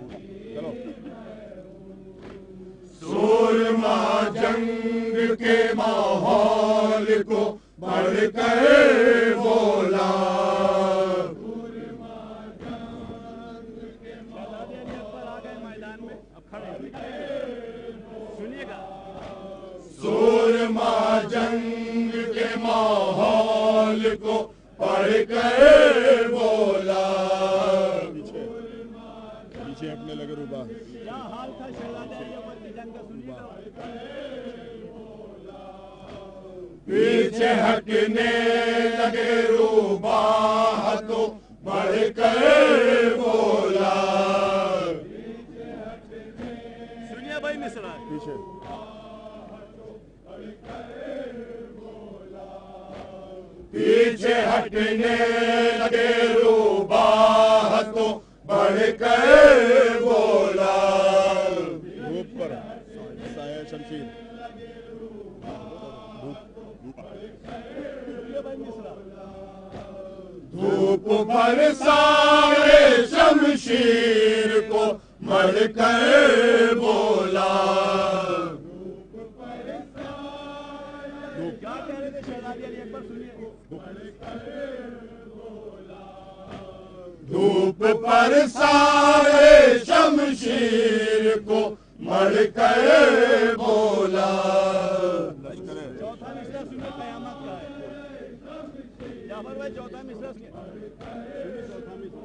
चलो। सूरमा जंग के माहौल को बढ़कर बोला। शहजादे अली अकबर आ गए मैदान में, अब खड़े हैं। सुनिएगा। सूरमा जंग के माहौल को बढ़कर बोला। पीछे अपने लगे रूबा। क्या हाल था शहजादे अली अकबर की जंग का, सुनिएगा। पीछे हटने लगे रूबाह तो बढ़कर बोला। सुनिए भाई मिसरा। पीछे पीछे हटने लगे रूबाह तो बढ़कर बोला। धूप पर साया शमशीर। सुनिए भाई मिसरा। धूप पर सारे शमशीर को मढ़कर बोला। क्या कह रहे थे शहजादे अली अकबर, सुनिए। धूप पर सारे शमशीर को मढ़कर बोला। चौथा मिसरा सुनिए, कयामत का है। जाफर भाई चौथा मिसरा सुनिए। चौथा मिसरा।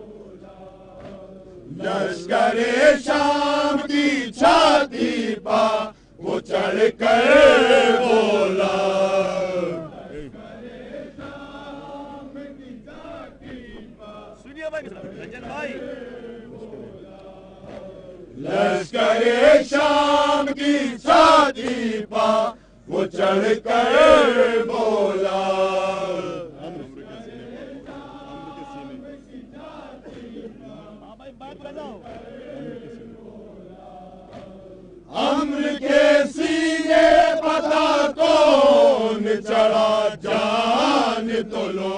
लश्करे शाम की छाती पा वो चढ़कर बोला। सुनिए भाई मिसरा। रंजन भाई। लश्करे शाम की छाती पा वो चढ़कर बोला। हाँ भाई बात बताओ। अम्र के सीने पता कौन चढ़ा जान तो लो।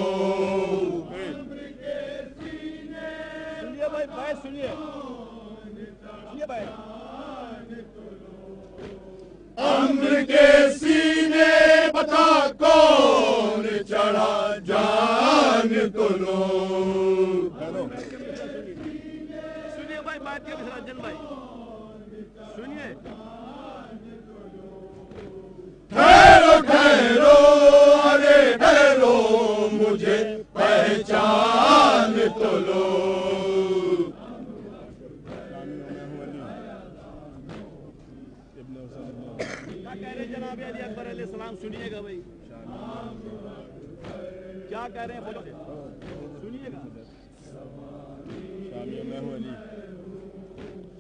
सुनिए भाई सुनिए। सुनिए भाई। अम्र के सीने पता कौन चढ़ा जान तो लो। सुनिए भाई बात के मिसरा। रंजन भाई सुनिए। ठहरो ठहरो अरे ठहरो मुझे पहचान तो लो। क्या कह रहे जनाब अली अकबर अलैहिस्सलाम, सुनिएगा भाई। क्या कह रहे हैं बोलो, सुनिएगा।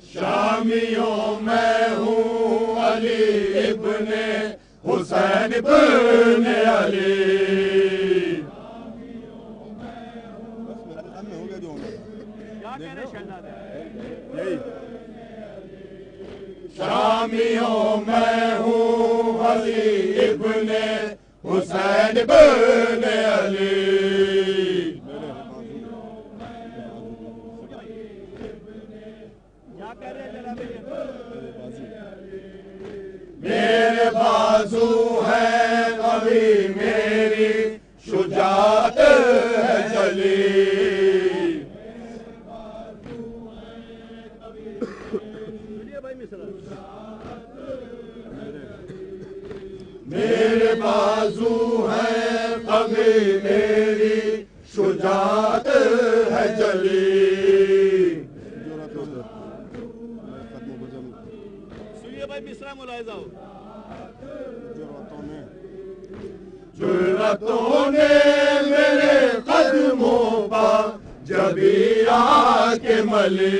शामियों मैं हूँ अली इब्ने हुसैन इब्ने अली। क्या कह रहे हैं शहजादे? यही शामियों मैं हूँ अली इब्ने हुसैन इब्ने अली। क्या कह रहे हैं जनाब? मेरे बाजू है कभी मेरी शुजात है जली। सुनिए भाई मिश्रा, मेरे बाजू है कभी मेरी शुजात है जली। सुनिए भाई मिश्रा, मुलाहिजा हो। जुर्रतों ने मेरे कदमों पर जबी आके मली।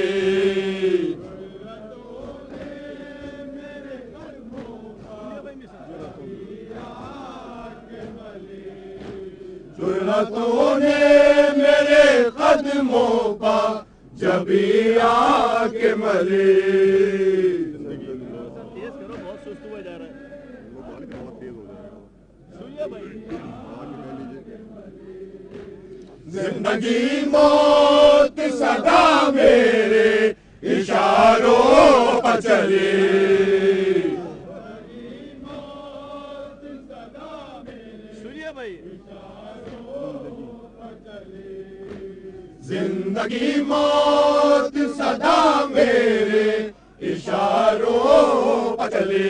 जुर्रतों ने मेरे कदमों पर जबी आके मली। तेज करो, बहुत सुस्त हुआ जा रहा है। सुनिए भाई, जिंदगी मौत सदा मेरे इशारों पर चली। सुनिए भाई, जिंदगी मौत सदा मेरे इशारों पर चली।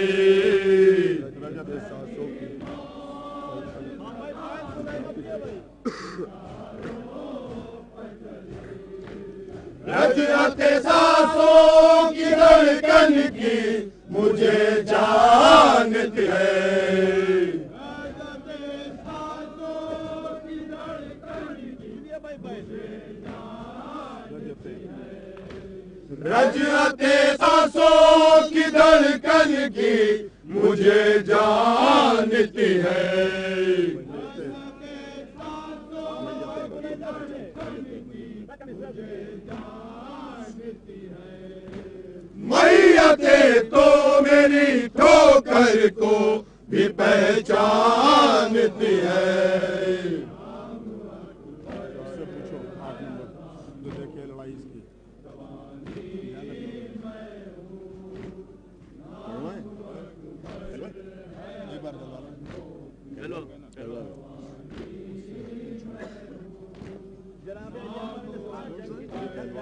रजते सांसों की धड़कन की मुझे जानती है। रजते सांसों की धड़कन की मुझे जानती है। मैयते तो मेरी ठोकर को भी पहचानती है। उससे पूछो 8 नंबर जो देखे लड़ाई इसकी। एक बार हेलो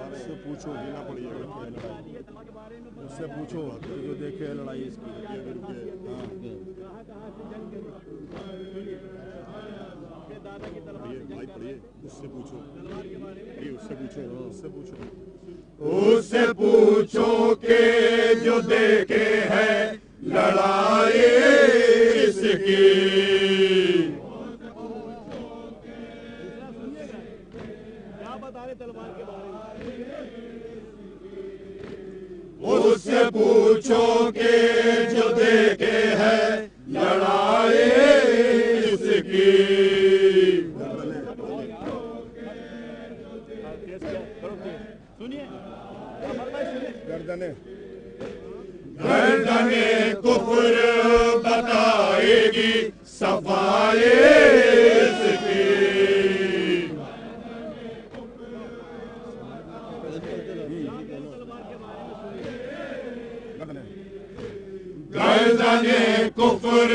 उससे पूछो, जीना पड़ेगा। उससे पूछो जो देखे लड़ाई इसकी। दादा की तरफ भाई पढ़िए, उससे पूछो, उससे पूछो, उससे पूछो, उससे पूछो के जो देखे है लड़ाई इसकी। क्या बता रहे तलवार के बारे में? उससे पूछो के जो देखे है लड़ाई इसकी। सुनिए, गर्दने गर्दने कुफर बताएगी सफाई इसकी। गर्दने कुफर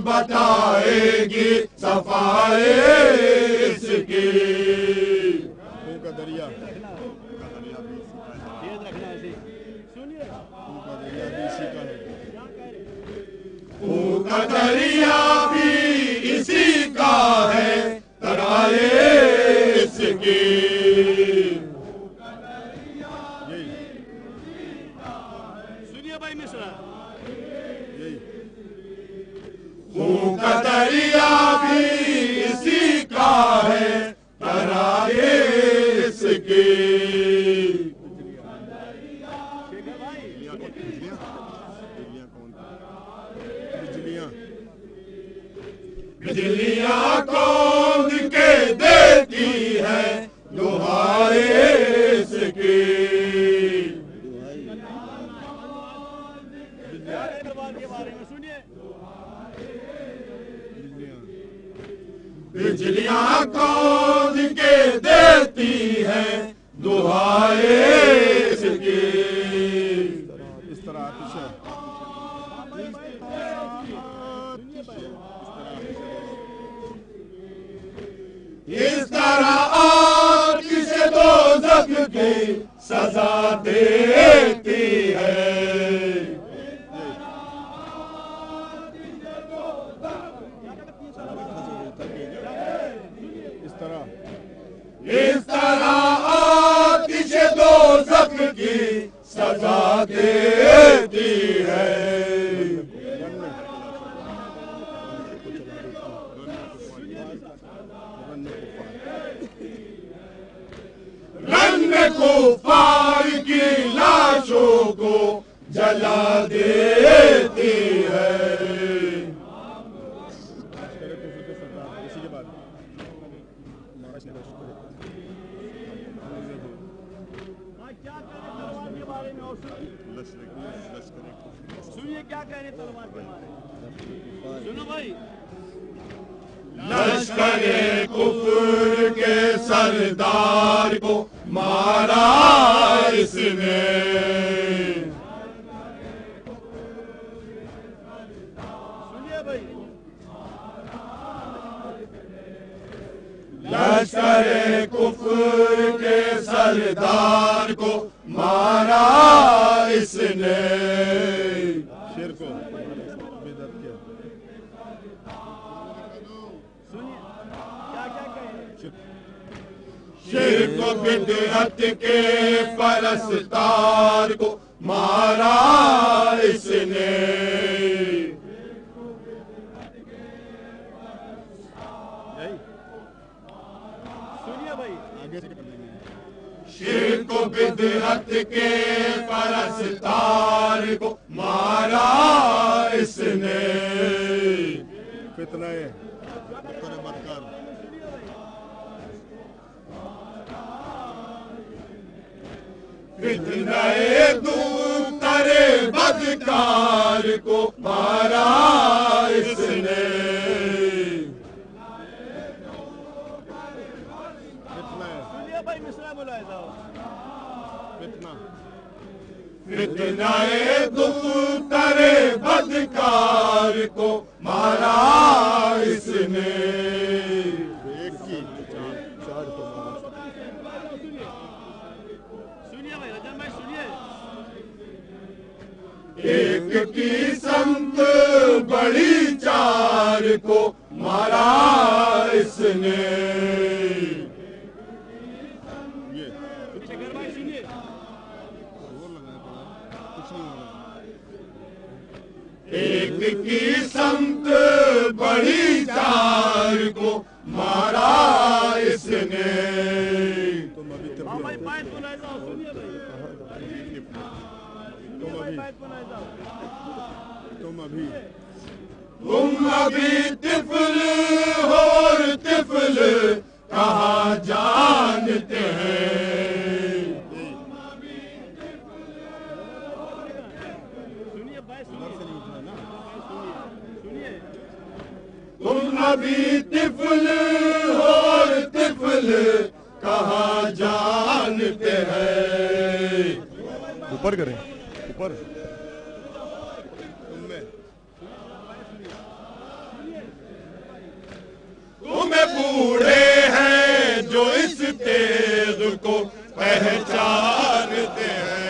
बताएगी सफाई इसकी। का दरिया तेज रखना ऐसे। सुनिए, का दरिया भी इसी का है। क्या कह रहे? का दरिया भी इसी का है तराए इसकी। यही सुनिए भाई मिश्रा, यही का दरिया भी इसी का है तराए इसकी। शेखर भाई, बिजलियां कौन? बिजलियां बिजलियां कौन के देती है दुहाई इसकी। कौन के देती है दुहाए इसकी। इस तरह आतिश है। इस तरह आतिश दोज़ख की सजा देती है। इस तरह आतिश दोज़ख की सजा देती है। रन कुफार की लाशों को जला देती है। इसी के बाद क्या करें तलवार के बारे में और सुनिए क्या कह रहे तलवार के बारे में। सुनो भाई, लश्करे कुफर के सरदार को मारा इसने। सुनिए भाई, लश्करे कुफर के सरदार को मारा इसने। शेर को बेदर्द किया। सुनिए क्या क्या कह रहे। शिर्क बिदअत के परस्तार को मारा इसने। सुनिए भाई, आगे से कर देंगे। शिर्क बिदअत के परस्तार को मारा इसने। फितना है बदकार। फितनाए दूतरे बदकार को मारा इसने। फितना है। सुनिए भाई, मिश्रा बुलाए जाओ। फितना फितनाए दूतरे बदकार को मारा इसने। एक की चार को मारा। सुनिए भाई, रजन भाई सुनिए। एक की संत बड़ी चार को मारा इसने। ये शेखर भाई सुनिए। जोर लगाया पड़ा, कुछ नहीं हो रहा। एक की संत बड़ी चार को मारा इसने। तुम अभी हाँ भाई, तिफल पायत बुलाए जाओ। सुनिए भाई, तुम भाई अभी पायत बुलाए जाओ। तुम अभी तिफल हो और तिफल कहाँ जानते हैं। सुनिए भाई, सुनिए सुनिए। तुम अभी तिफल हो और तिफल कहाँ जानते हैं। ऊपर करें, ऊपर तुम में तुम्हें बूढ़े हैं जो इस तेग को पहचानते हैं।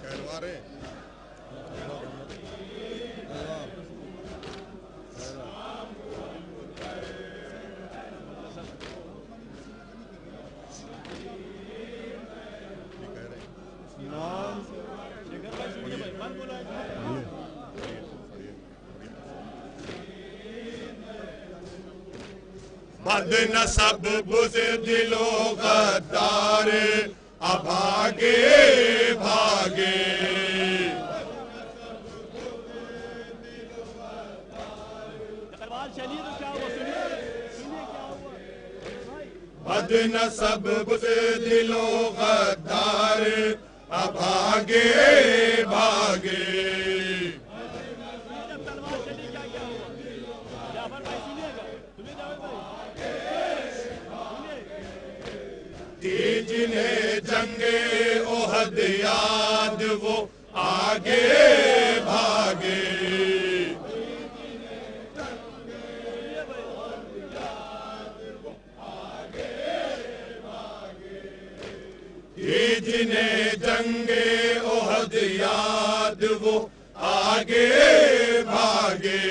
कहलवा रहे बद नसब बुज़दिलो गद्दार अभागे भागे। चलिए तो क्या हुआ, सुनिए सुनिए क्या हुआ भाई। बद बदनसब बुज़दिलो गद्दार भागे भागे। तलवार चली क्या क्या हुआ? जाफर भाई सुनिएगा, सुनिए जावेद भाई, थी जिन्हें जंगे ओहद याद वो आगे भागे। थी जिन्हें जंगे ओहद याद वो आगे भागे।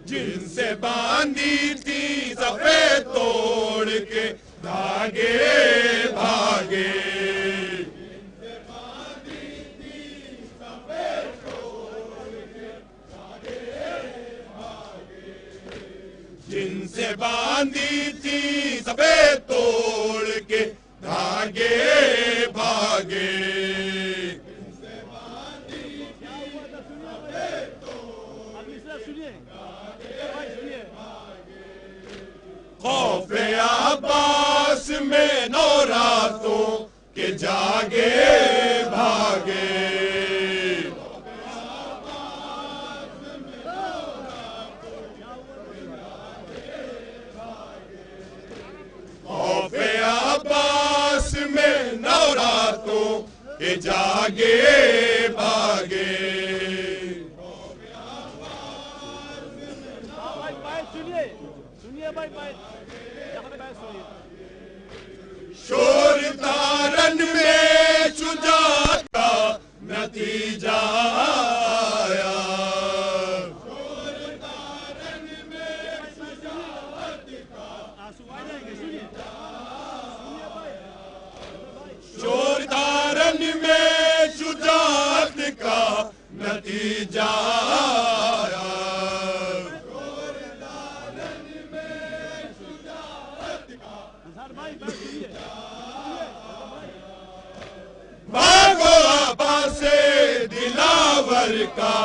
जिनसे बांधी थी सफेद तोड़ के धागे भागे। जिनसे बांधी थी सफेद तोड़ के धागे भागे। खौफे अब्बास में नौ रातों के जागे भागे। खौफे अब्बास में नौ रातों के जागे भागे। सुनिए भाई भाई, सुनिए। शोर तारन में शुजाअत का नतीजा आया। शोर तारन में शुजाअत का नतीजा आया। भागो अब्बास दिलावर का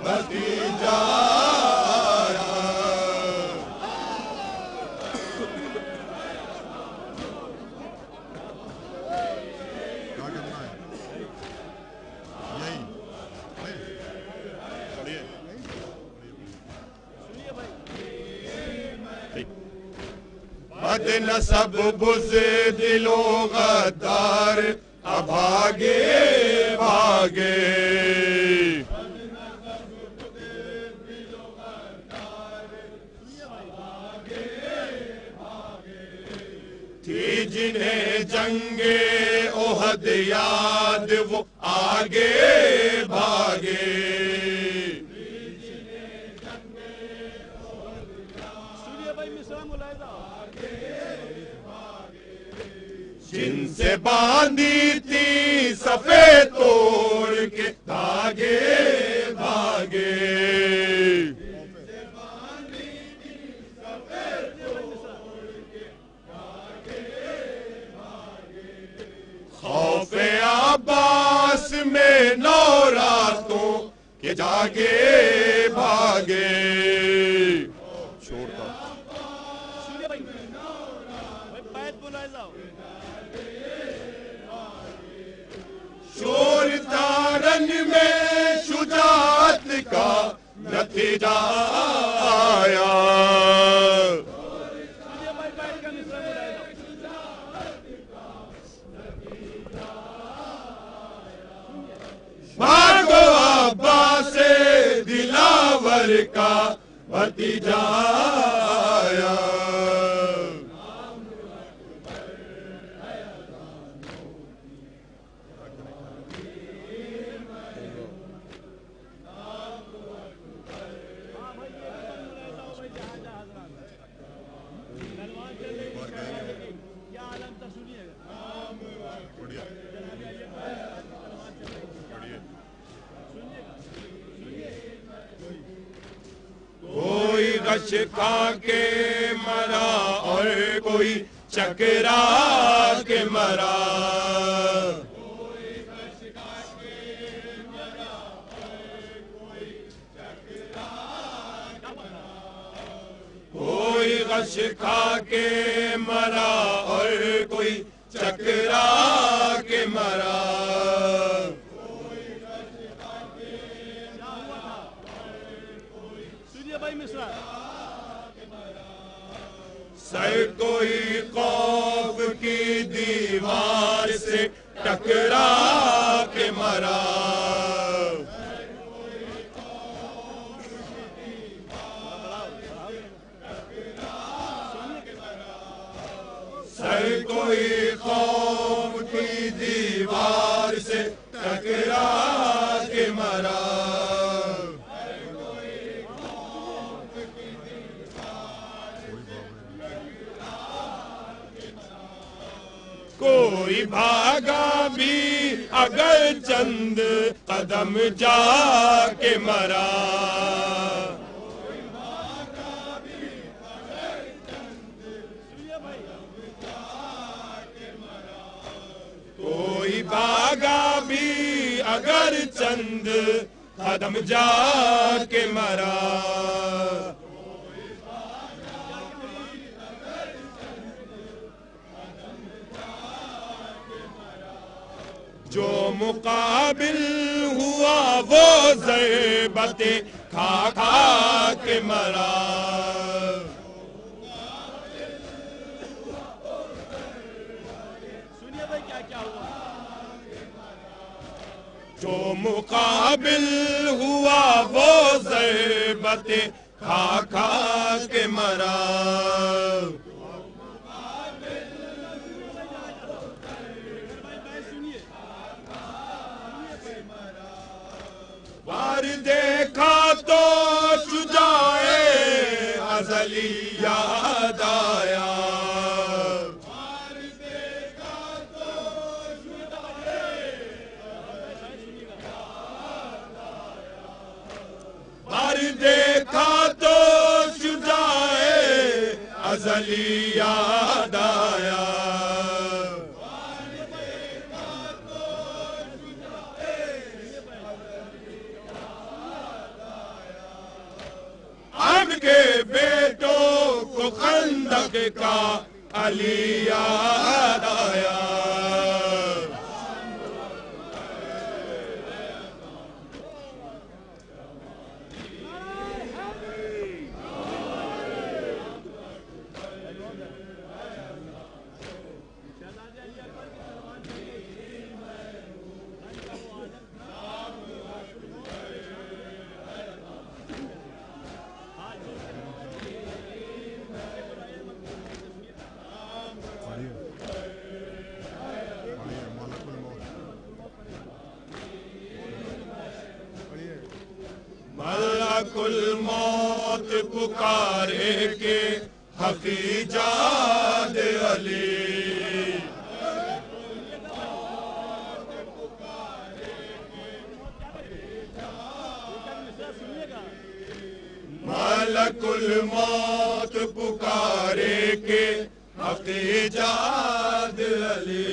भतीजा आया। क्या करना है यही पढ़िए। बदनसब बुज़दिलो गद्दार भागे भागे। थी जिन्हें जंगे ओहद याद वो आगे भागे। जिनसे बांधी थी सफेद तोड़ के धागे भागे। खौफे अब्बास में नौ रातों के जागे भागे। छोड़ता सुनिए भाई, पैद बुलाए जाओ। शोर तारन में शुजाअत का नतीजा आया। सुनिए भाई, पैद का मिश्रण बुलाए जाओ। भागो अब्बास दिलावर का भतीजा आया। क्या आलम था, सुनिएगा। बढ़िया बढ़िया। कोई गश खा के मरा और कोई चकरा के मरा। कश खा के मरा और कोई चकरा के मरा। भाई मिश्रा सर कोई खौफ की दीवार से टकरा के मरा। सर कोई खौफ की दीवार से टकरा के मरा। कोई भागा भी अगर चंद कदम जाके मरा। कोई भागा भी अगर चंद कदम जाके मरा। जो मुकाबिल हुआ वो ज़ैबते खा खा के मरा। सुनिए भाई क्या क्या हुआ। जो मुकाबिल हुआ वो ज़ैबते खा खा के मरा। वार देखा तो शुजाए अज़ली याद आया। वार देखा तो शुजाए अज़ली याद आया। के बेटों को खंदक का अली याद आया। मलकुल मौत पुकारे के हकीजाद अली। मलकुल मौत पुकारे के हकीजाद अली।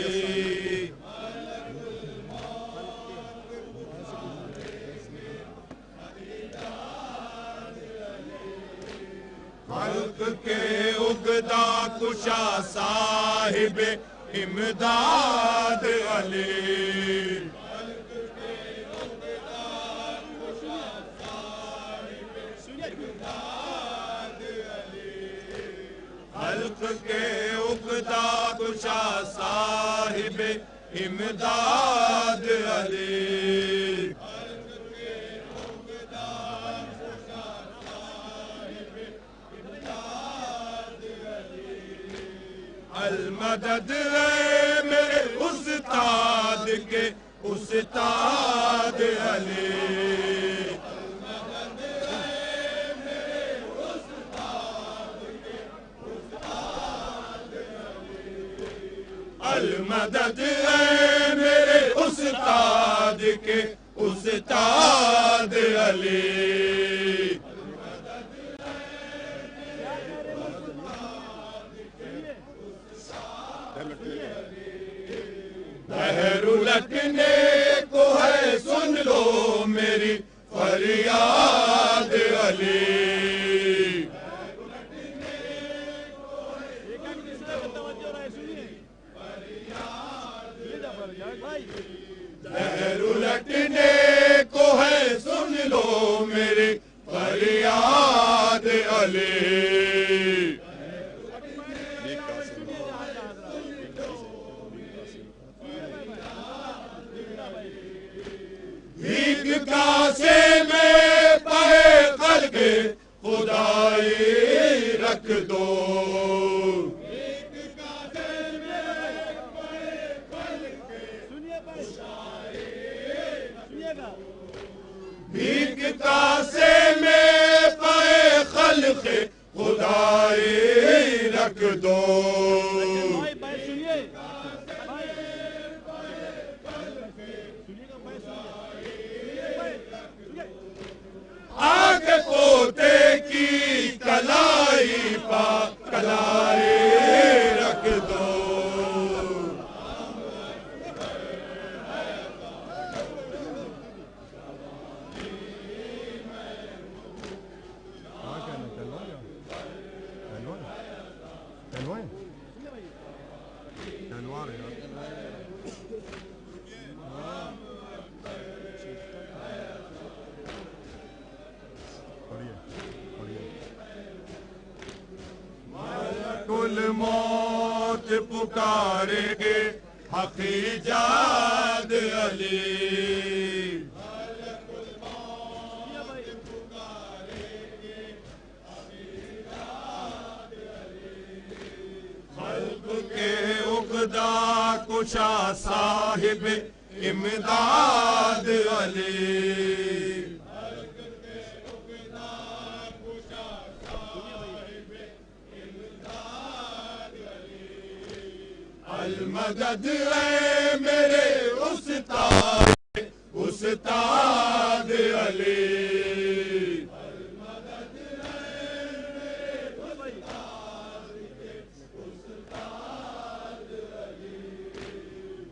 खल्क के उगदा कुशा साहिब इमदाद अली। खल्क के उगदा कुशा साहिब इमदाद अली। अलमदद मेरे उस्ताद के उस्ताद अली। अलमदद मेरे उस्ताद के उस्ताद अली। बहर उलटने को है सुन लो मेरी फरियाद अली। लहर उलटने को है, सुन लो मेरी फरियाद अली। भीख कासे में पहे खल्के खुदाई रख दो। भीख कासे में पहे खल्के खुदाई रख दो। आगे पोते की कलाई पा कलाई रख दो। कुल मौत पुकारेगे हकीजाद अली। खल्क के उक़दा कुशा साहिब इमदाद अली। मदद है मेरे उस्ताद उस्ताद अली।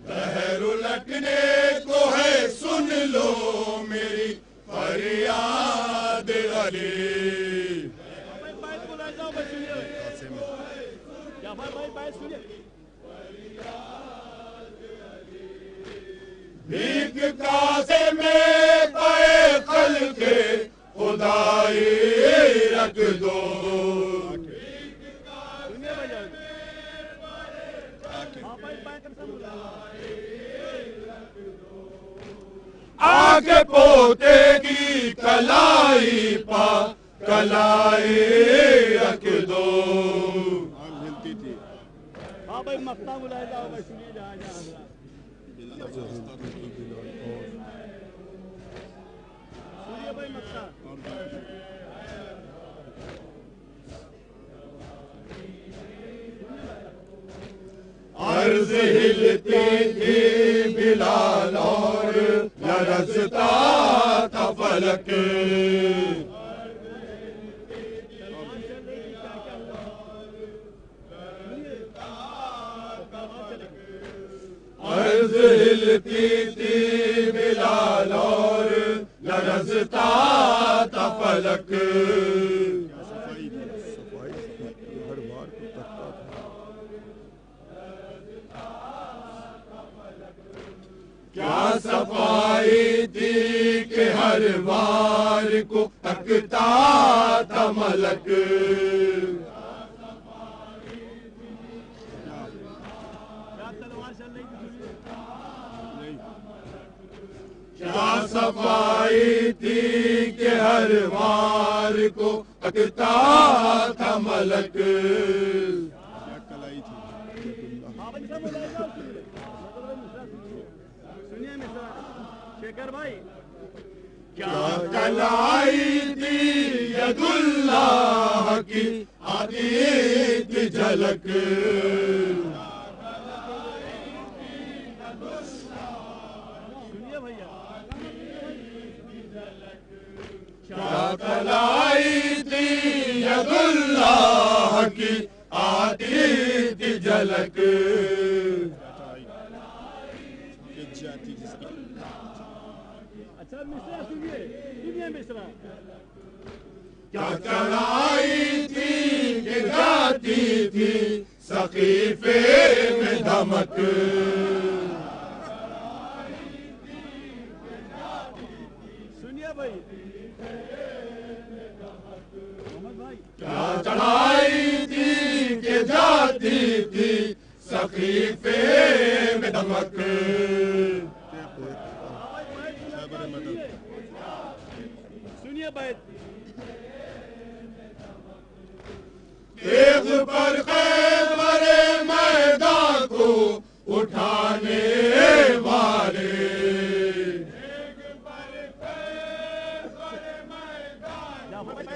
लहर उलटने को है, सुन लो मेरी फरियाद अली। भीख कासे में पए खल्के खुदाई रख दो। आगे पोते की कलाई पा कलाई रख दो। हिलती थी। हाँ भाई मक्ता बुलाए जाओ भाई, सुनिए जहाँ सुनिए भाई मक्ता। अर्ज़ हिलती थी बिलाल और लरज़ता था फलक। अर्ज़ हिलती थी बिलाल और लरज़ता था फलक। सफाई हर बार को तकता था। क्या सफाई थी कि हर बार को तकता था मलक। क्या सफाई थी कि हर बार को तकता था मलक। क्या कलाई थी। सुनिए मिश्रा शेखर भाई। क्या कलाई थी यदुल्लाह की आती थी झलक। सुनिए भैया। क्या कलाई थी यदुल्लाह की आती थी झलक। अच्छा मिश्रा सुनिए, सुनिए मिश्रा। क्या कलाई थी कि जाती थी सकीफे में धमक। सुनिए भाई मोहम्मद भाई, क्या चढ़ाई थी के जाती थी सकीफे में धमक। सुनिए भाई, तेज पर खैबर मैदान को उठाने वाले।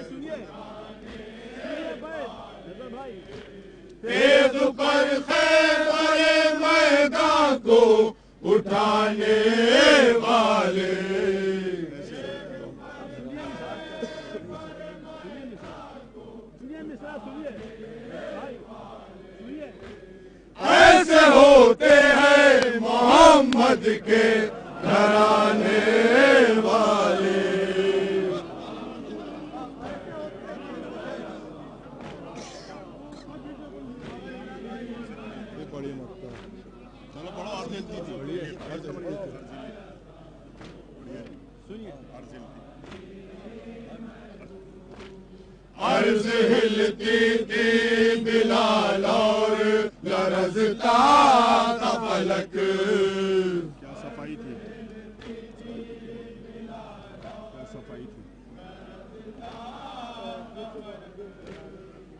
सुनिए भाई, तेज पर खैबर मैदान को उठाने वाले। ऐसे होते हैं मोहम्मद के घराने वाले। बड़ी मक्का। चलो पढ़ो अर्जिल थी सुनिए अर्ज हिलती थी बिलाल और लरजता था फलक। क्या सफाई थी, क्या सफाई थी।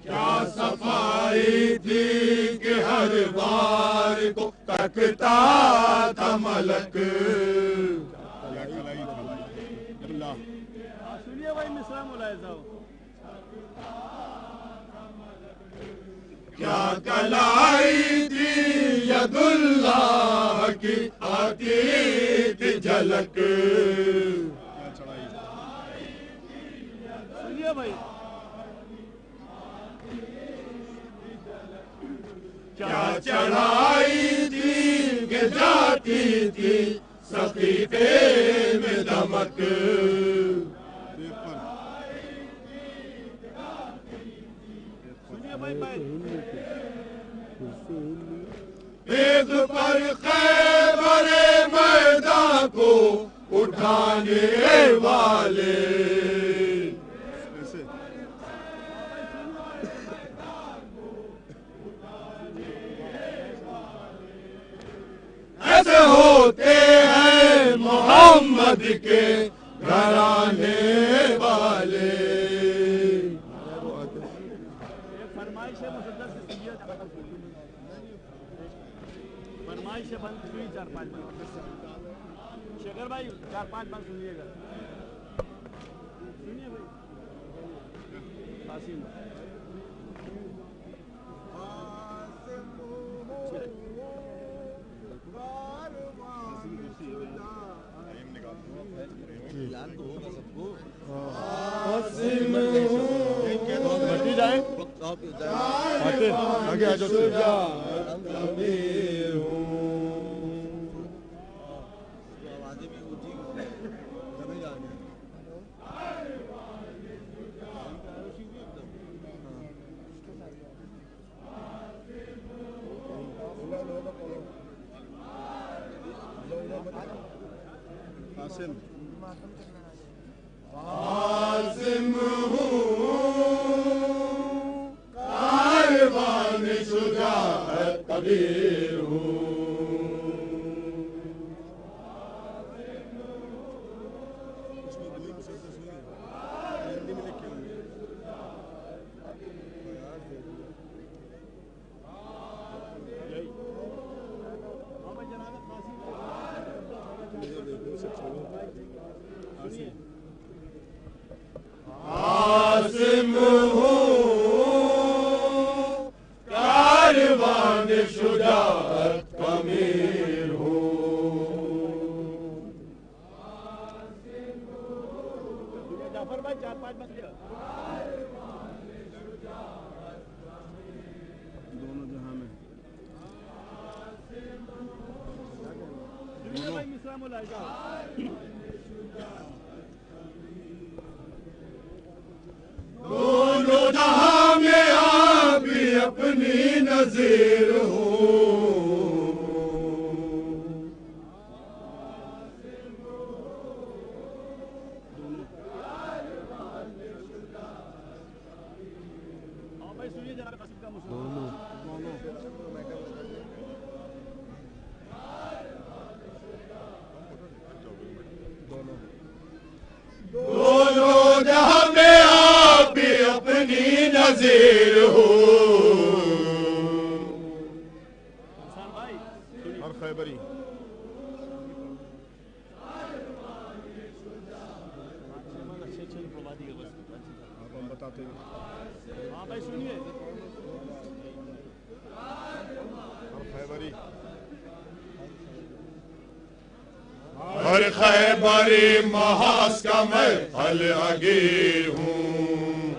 क्या सफाई थी कि हर बार को तकता था मलक। क्या कलाई थी अल्लाह। सुनिए भाई मिसरा मुलाय साहब, क्या कलाई थी यदुल्लाह की आती थी झलक। क्या चढ़ाई। सुनिए भाई, क्या चढ़ाई थी कि जाती थी सकीफे में दमक। सुनिए भाई भाई, तेज पर खैबर मैदान को उठाने वाले। ऐसे ऐसे होते हैं मोहम्मद के घराने वाले। फरमाइश है मुसद्दस से सुनिए, फरमाइश है बंद हुई 4-5 बार। शेखर भाई 4-5 बार सुनिएगा। सुनिए भाई कासिम, भट्टी जाए आगे आ जाओ। कासिम आज़िम हूँ कारवान शुजाअत कबीर हूँ। हिंदी में लिखे होंगे। आज़िम हूँ कारवान शुजाअत कबीर हूँ। जाफर भाई 4-5 बन गया। दोनों जहां में सुनिए भाई मिसरा मुलाय साहब, दोनों जहां में आप भी अपनी नजर जनाब कासिम का मुसला। दोनों जहां में आप भी अपनी नजीर हो। इंसान भाई हर खैबरी अच्छे प्रवादी का बस आप हम बताते हैं। हाँ भाई सुनिए। हर खैबरी हर खैबरी महास का मैं हल अगीर हूँ।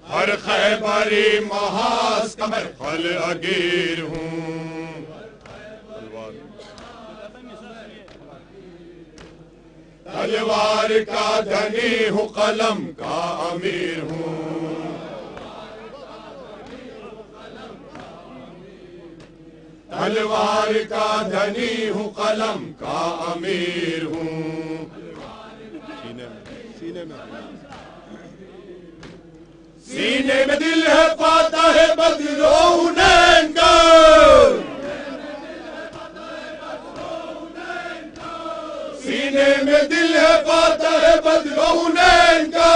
हर खैबरी महास का मैं हल अगीर हूँ। तलवार का धनी हूँ, कलम का अमीर हूँ। तलवार का धनी हूँ, कलम का अमीर हूँ। सीने में दिल है, पाता है बदरो हुनैन का। सीने में दिल है, पाता है बदरो हुनैन का।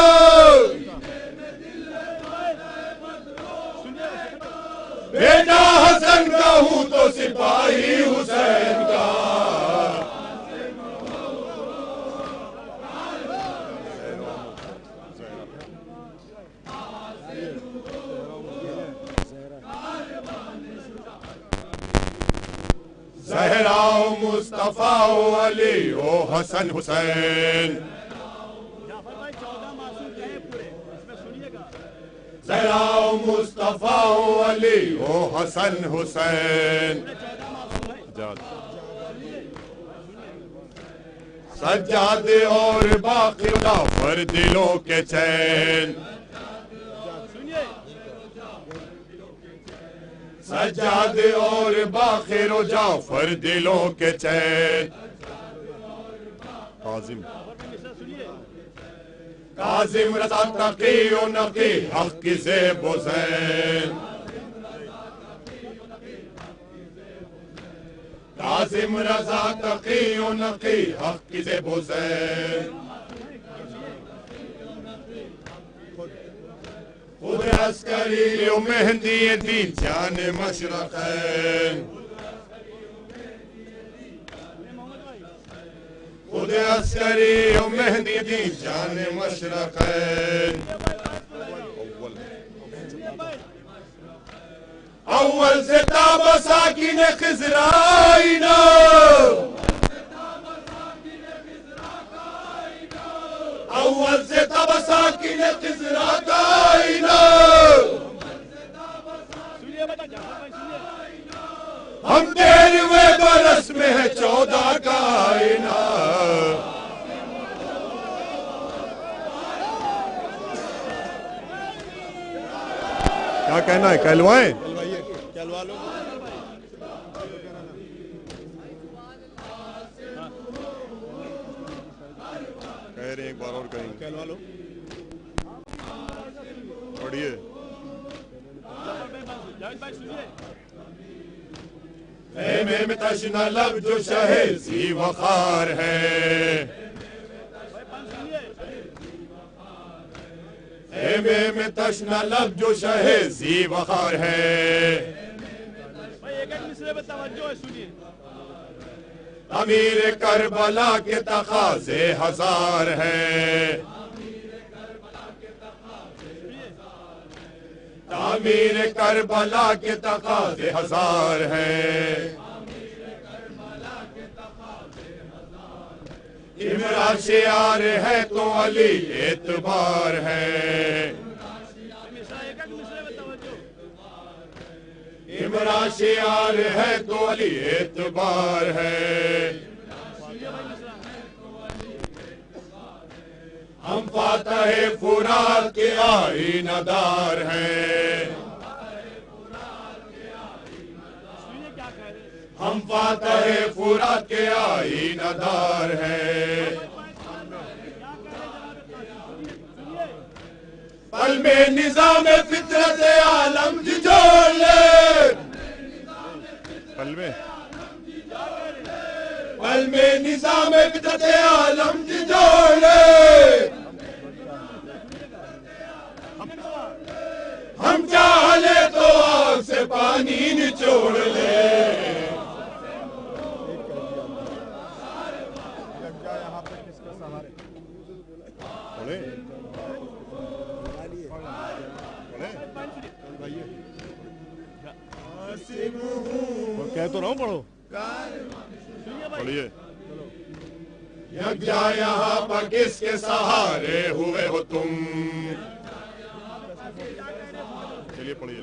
बेटा हसन का हूँ तो सिपाही हुसैन का। ज़हरा मुस्तफा अली ओ हसन हुसैन। जाफर भाई 14 मासूम कहे पूरे इसमें सुनिएगा। ज़हरा मुस्तफा अली ओ हसन हुसैन। 14 मासूम है। सज्जाद और बाकी जाफर दिलों के चैन। सुनिए। सज्जाद और बाखिर जाफर दिलों के चैन। काजिम काजिम रज़ा तकी ओ नकी हक की ज़ेब व ज़ैन। काजिम रज़ा तकी ओ नकी हक की ज़ेब व ज़ैन। खुद अस्करी ओ मेहंदी दी जान मशरक़ैन। खुद अस्करी ओ मेहंदी दी जान मशरक़ैन। अव्वल से ताबा साकिन खिज़राइना। अव्वल से ताबा साकिन खिज़रा काइना। सुनिए बेटा जाफर भाई सुनिए। हम 13वें बरस में है 14 का आईना। क्या कहना है? कहलवाएं? कहलवा लो। कह रहे हैं एक बार और कहेंगे। कहलवा लो। पढ़िए। जावेद भाई सुनिए। खेमे में तशना लब जो शहे ज़ी वक़ार है। भाई पंच सुनिए। खेमे में तशना लब जो शहे ज़ी वक़ार है। भाई एक एक मिसरे पे तवज्जो है सुनिए। अमीर करबला के तकाज़े हजार है। तामीर करबला के तकाज़े हजार है। इमरा शियार है तो अली एतबार है। मिसरा एक एक मिसरे पे तवज्जो। इमरा शियार है तो अली एतबार है। हम फातह फुरात के आईनादार हैं। सुनिए क्या कह रहे हैं। हम फातह फुरात के आईनादार हैं। पल में निजाम फितरत आलम जोड़ ले, पल में निजाम फितरत आलम जोड़ ले। हम चाह ले तो आग से पानी निचोड़ ले। यहाँ पे किसके सहारे पढ़े पढ़े और कह तो रहा हूँ पढ़ो पढ़िए। यज्ञा यहाँ पर किसके सहारे हुए हो तुम, चलिए पढ़िए।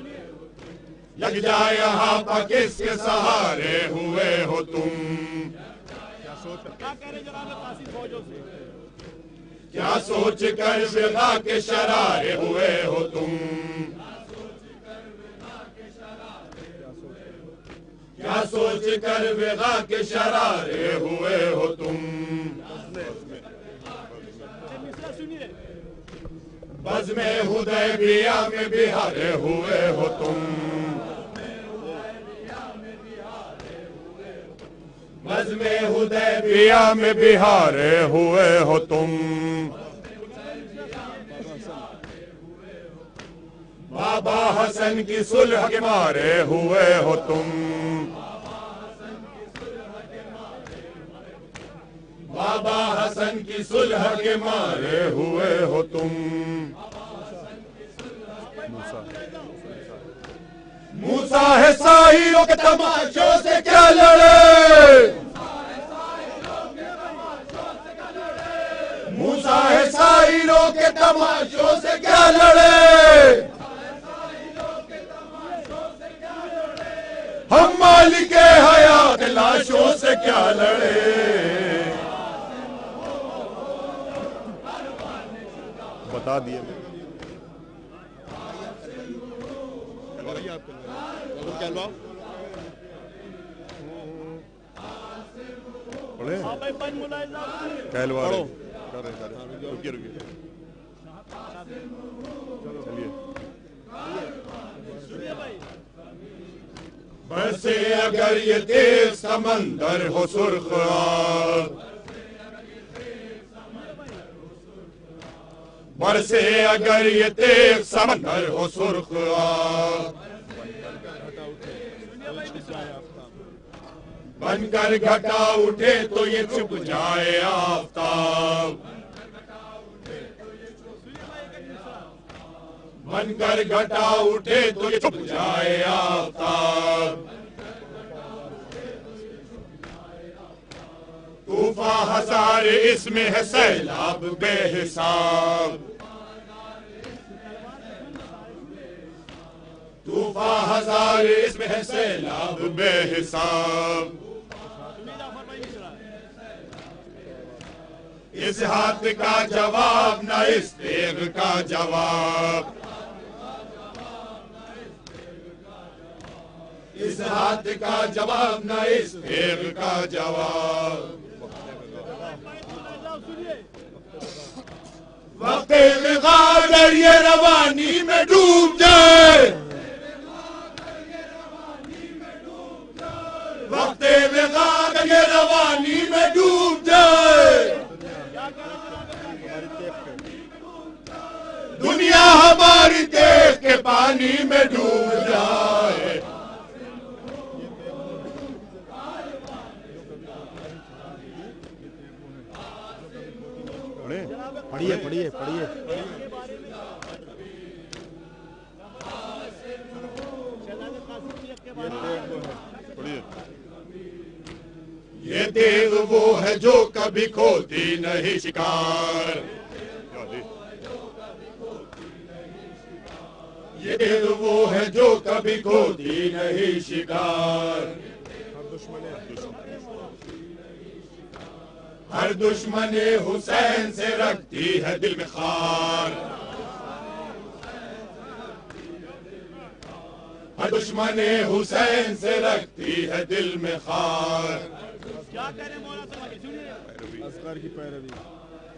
यज्ञा यहाँ पर किसके सहारे हुए हो तुम, क्या कह रहे जनाब कासिम फौजों से, क्या सोच कर विदा के शरारे हुए हो तुम, क्या सोच कर विदा के शरारे हुए हो तुम। मिसरा सुनिए, बज़ में हुदैबिया में बिहारे हुए हो तुम, बज़ में हुदैबिया में बिहारे हुए हो तुम। बाबा हसन की सुलह के मारे हुए हो तुम, बाबा हसन की सुलह के मारे हुए हो तुम। मूसा है साहिरों के तमाशों से क्या लड़े, मूसा है साहिरों के तमाशों से क्या लड़े। हम मालिक हयात लाशों से क्या लड़े। बता दिए पढ़े हाँ भाई पंच मुलाहिजा कहलवा रहे रुकिए रुकिए चलिए। सुनिए भाई, बरसे अगर ये तेज समंदर हो सुर्ख आग, बरसे अगर ये तेज समंदर हो सुर्ख आग, बनकर घटा उठे तो ये छुप जाए आफताब, बनकर घटा उठे तो ये छुप जाए आफताब। तूफान हजार इसमें है सैलाब बेहिसाब, तूफान हजार इसमें है सैलाब बेहिसाब। इस हाथ का जवाब न इस तेग का जवाब, इस हाथ का जवाब न इस तेग का जवाब। वक्त अगर ये रवानी में डूब जाए, वक्त अगर ये रवानी में डूब जाए, दुनिया हमारी देश के पानी में डूब जाए। पढ़िए पढ़िए पढ़िए। ये देव वो है जो कभी खोती नहीं शिकार, ये देव वो है जो कभी खोती नहीं शिकार। हर दुश्मने हुसैन से रखती है दिल में खार, हर दुश्मने हुसैन से रखती है दिल में खार। क्या कह रहे मौला साहब, सुनिए। असगर की पैरवी,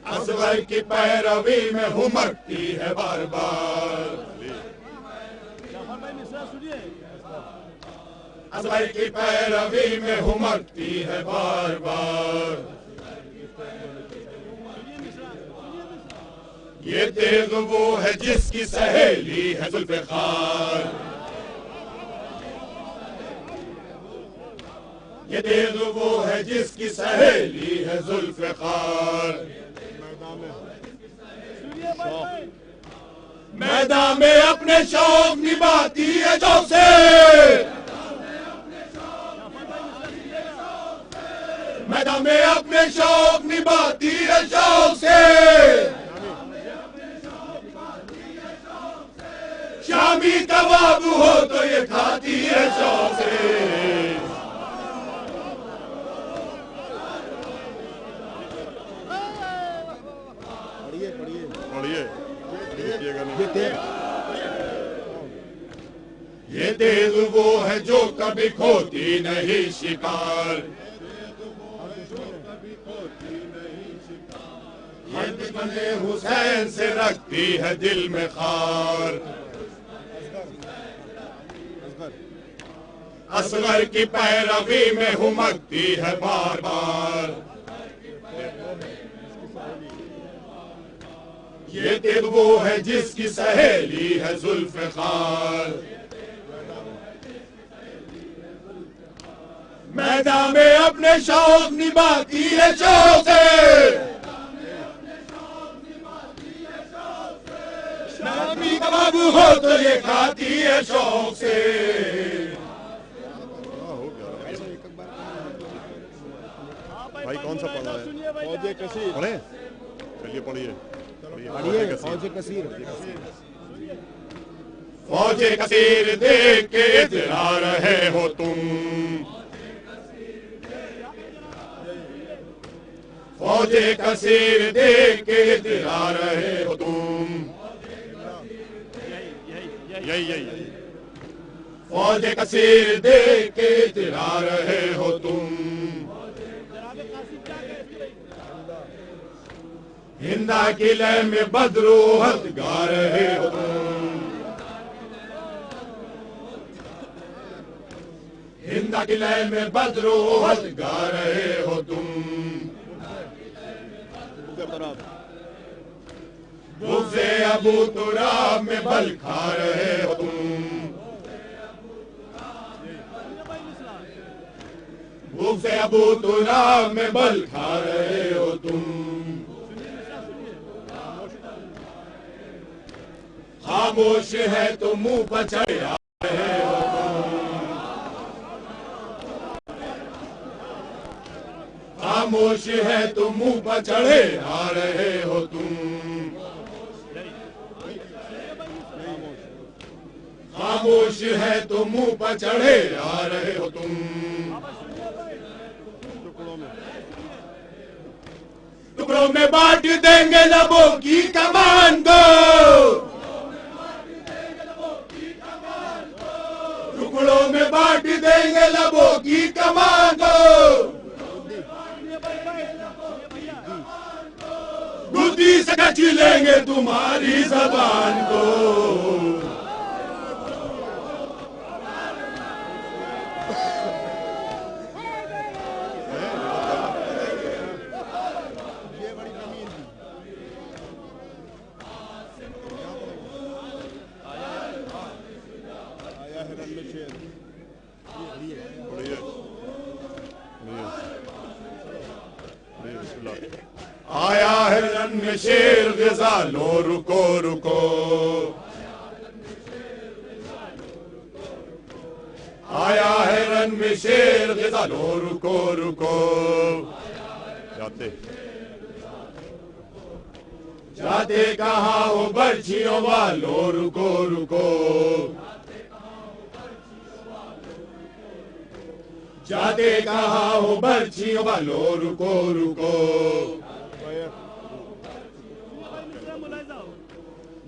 असगर की पैरवी में हुमकती है बार बार। जाफर भाई मिश्रा सुनिए। असगर की पैरवी में हुमकती है बार बार। ये तेग वो है जिसकी सहेली है जुल्फ़िकार। ये तेग वो है जिसकी सहेली है जुल्फ़िकार। मैदान में अपने शौक निभाती है जो से। मैदान में अपने शौक निभाती है शौक से। शामी कबाब हो तो ये खाती है शौक से। पढ़िए ये तेग वो है जो कभी खोती नहीं शिकार। ये दुश्मन हुसैन से रखती है दिल में खार। असगर की पैरवी में हुमकती है बार बार। ये तेग वो है जिसकी सहेली है जुल्फ़िकार। मैदान में अपने शौक निभाती है शौक से। शामी कबाब हो तो ये खाती है शौक से। भाई कौन सा पढ़ा है? फौजे कसीर पढ़े? चलिए पढ़िए। पढ़िए फौजे कसीर। फौजे कसीर देख के इतरा रहे हो तुम। फौजे कसीर देख के इतरा रहे हो तुम। यही फौजे कसीर देख के इतरा रहे हो तुम। हिंदा किले में बदरूहत गा रहे हो तुम। हिंदा किले में बदरूहत गा रहे हो तुम। बुग़्ज़े अबू तुराब में बल खा रहे हो तुम। बुग़्ज़े अबू तुराब में बल खा रहे हो तुम। खामोश है तो मुंह पर चढ़े आ रहे हो तुम। खामोश है तो मुंह पर चढ़े आ रहे हो तुम। खामोश है तो मुंह पर चढ़े आ रहे हो तुम। टुकड़ों में बांट देंगे लबों की कमान को। टुकड़ों में बांट देंगे लबों की कमान को। बुद्धि से कच लेंगे तुम्हारी जबान को। आया है रन में शेर ग़िज़ा लो रुको रुको। आया है रन में शेर ग़िज़ा लो रुको रुको। जाते जाते कहाँ हो बर्छियों वालों रुको रुको। जाते कहाँ हो बर्छियों वालों रुको रुको।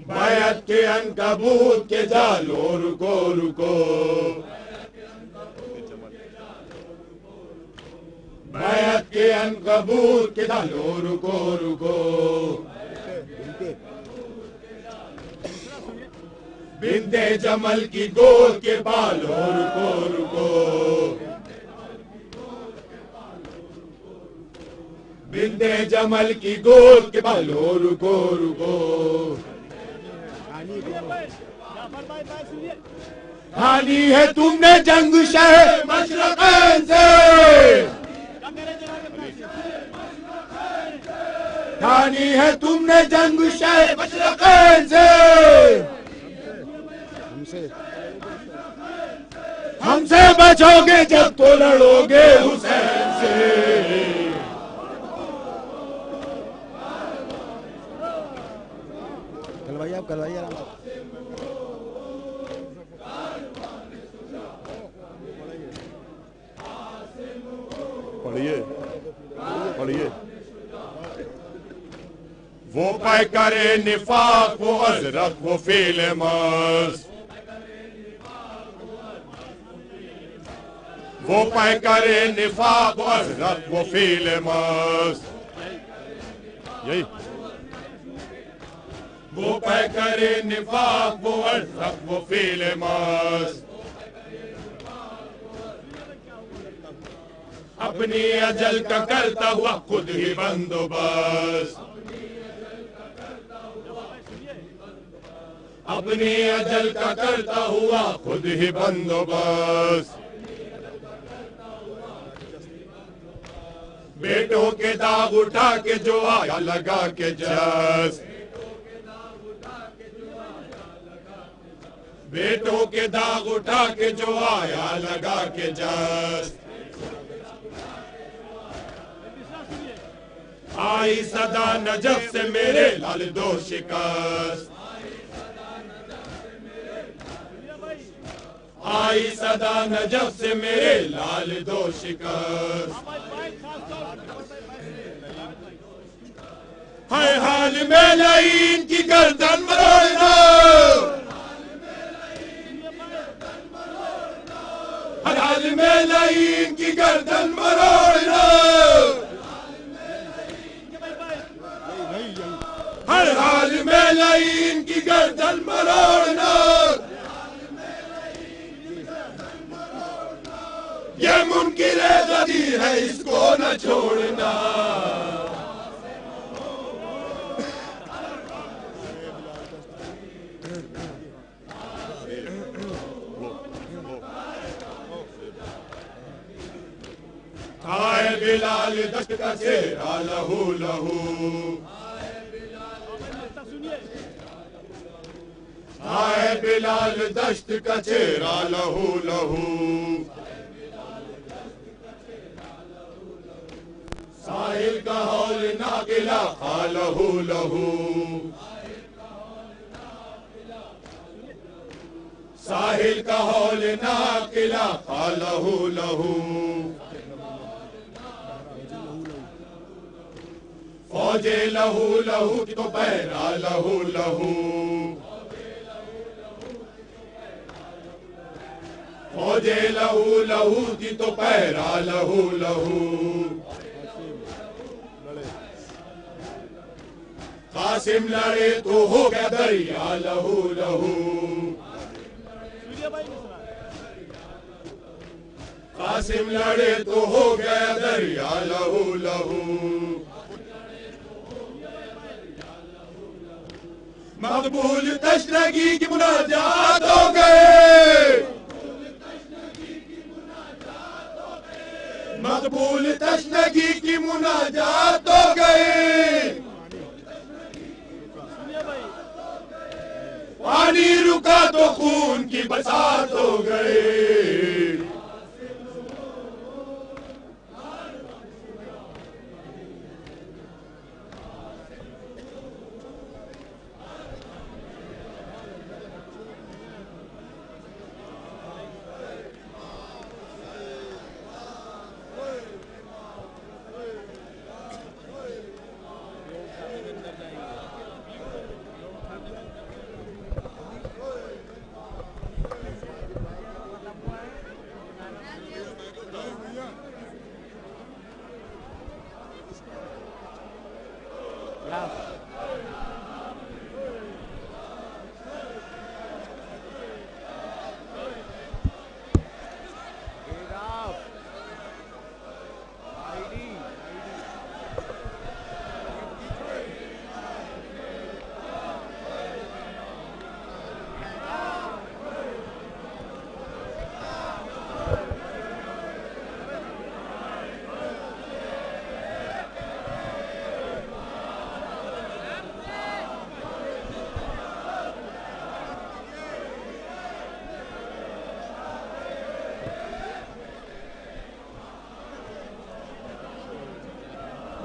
बैत के अनकबूत के जालो रुको रुको। बैत के अनकबूत के लो रुको रुको, बिंदे जमल की गोद के बालो रुको रुको, बिंदे जमल की गोद के बालो रुको रुको। हानी है तुमने जंग शह मशरक़ैन से, हानी है तुमने जंग शह मशरक़ैन से, हमसे बचोगे जब तो लड़ोगे हुसैन से। कलवाइए आप, कलवाइए आराम से। पढ़िए पढ़िए। वो पाए करे निफाक, वो अजरक, वो फील मस्त, वो पाए करे निफाक, वो अजरक, वो फील मस्त, यही वो पाए करे निफाक, वो अजरक, वो फील मस्त, अपनी अजल का करता हुआ खुद ही बंदोबस्त, अपनी अजल का करता हुआ खुद ही बंदोबस्त, बेटों के दाग उठा के जो आया लगा के जस, बेटों के दाग उठा के जो आया लगा के जस, आई सदा नजफ से मेरे लाल दो शिकस्त, आई सदा नजफ से मेरे लाल दो शिकस्त, हर हाल में लाइन की गर्दन मरोड़ना, हर हाल में लाइन की गर्दन मरोड़ना, हर हाल में लाइन की गर्दन मरोड़ना, ये मुनकिर गदी है इसको न छोड़ना। आए बिलाल दश्त का चेहरा लहू लहू, आए बिलाल दश्त का चेहरा लहू लहू, साहिल का हौल नागिला खा लहू लहू, साहिल का हौल नागिला खा लहू लहू, फौजे लहू लहू की तो पैरा लहू लहू, फौजे लहू लहू की तो पैरा लहू लहू, कासिम लड़े तो हो गया दरिया लहू लहू, कासिम लड़े तो हो गया दरिया लहू लहू, मकबूल तशनगी की मुनाजात हो गए, मकबूल तशनगी की मुनाजात हो गए, पानी रुका तो खून की बरसात हो गए,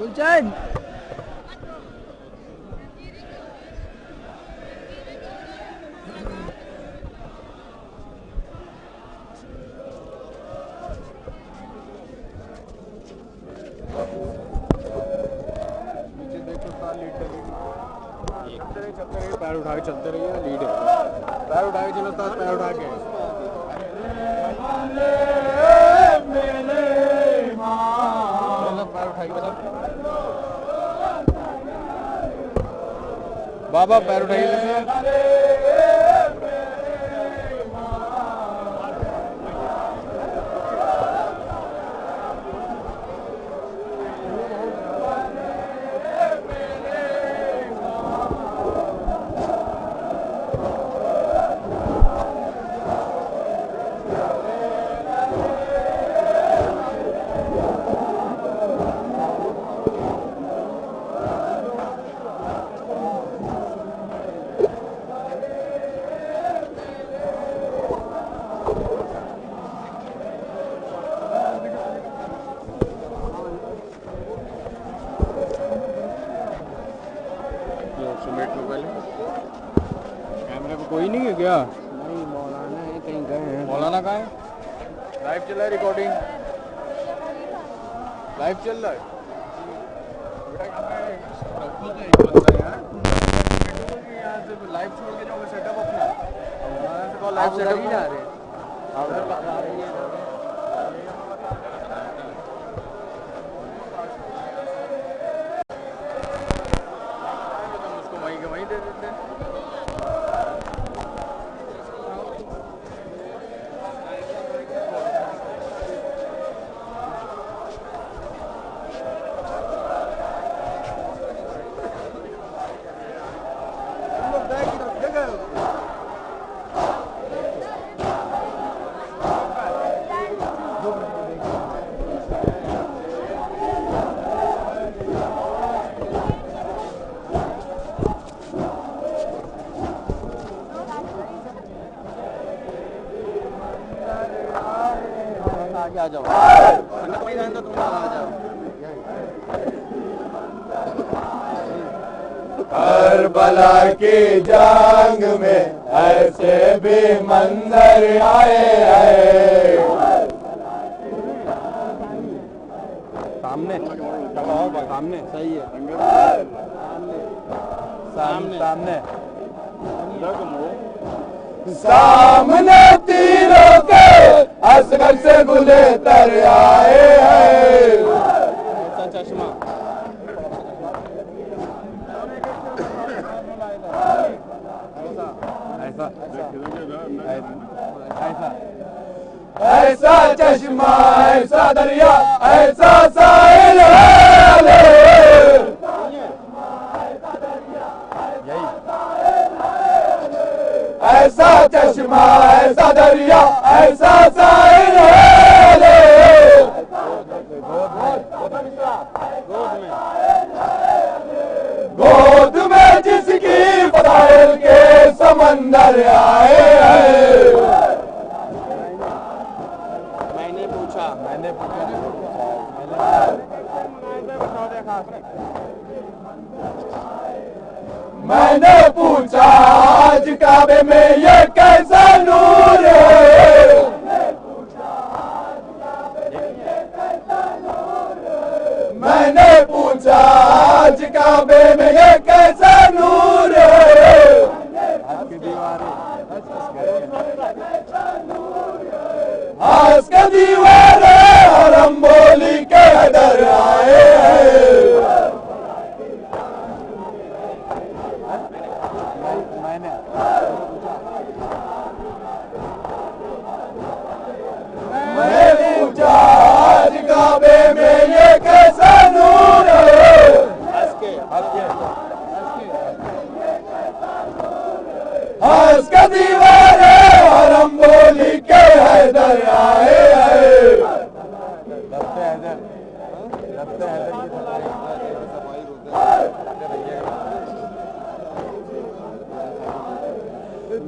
गुलचंद पैर उठा के चलते रहिए, लीड है। पैर उठा के चलो, पैर उठा के पैर उठा के बाबा पैर उठाइए। कैमरे पे कोई नहीं है क्या? नहीं, मौलाना है, कहीं गए हैं। मौलाना कहाँ है? लाइव चल रहा है, रिकॉर्डिंग लाइव चल रहा है। यहाँ से लाइव छोड़ के जाओगे सेटअप अपना, लाइव सेटअप जा रहे हैं। उसको वहीं के वहीं दे देते हैं। आगे आ जाओ, तो तुम आ जाओ। करबला की जंग में ऐसे भी मंजर आए हैं। सामने सामने सही है, सामने सामने सामने तीरों के असगर से गुले तर आए हैं। ऐसा चश्मा ऐसा चश्मा, ऐसा दरिया, ऐसा साहिल है। ऐसा चश्मा, ऐसा दरिया, ऐसा साहिल है। गोद में जिसकी फजाइल के समंदर आए हैं। मैंने पूछा मैंने पूछा आज काबे में ये कैसा नूर है। मैंने पूछा आज काबे में ये कैसा नूर है। आज के दीवारे हरम बोली के दर आए हैं। मैंने पूछा आज काबे में ये कैसा नूर है। हंस के दीवारे हरम बोली के हैदर आए हैं।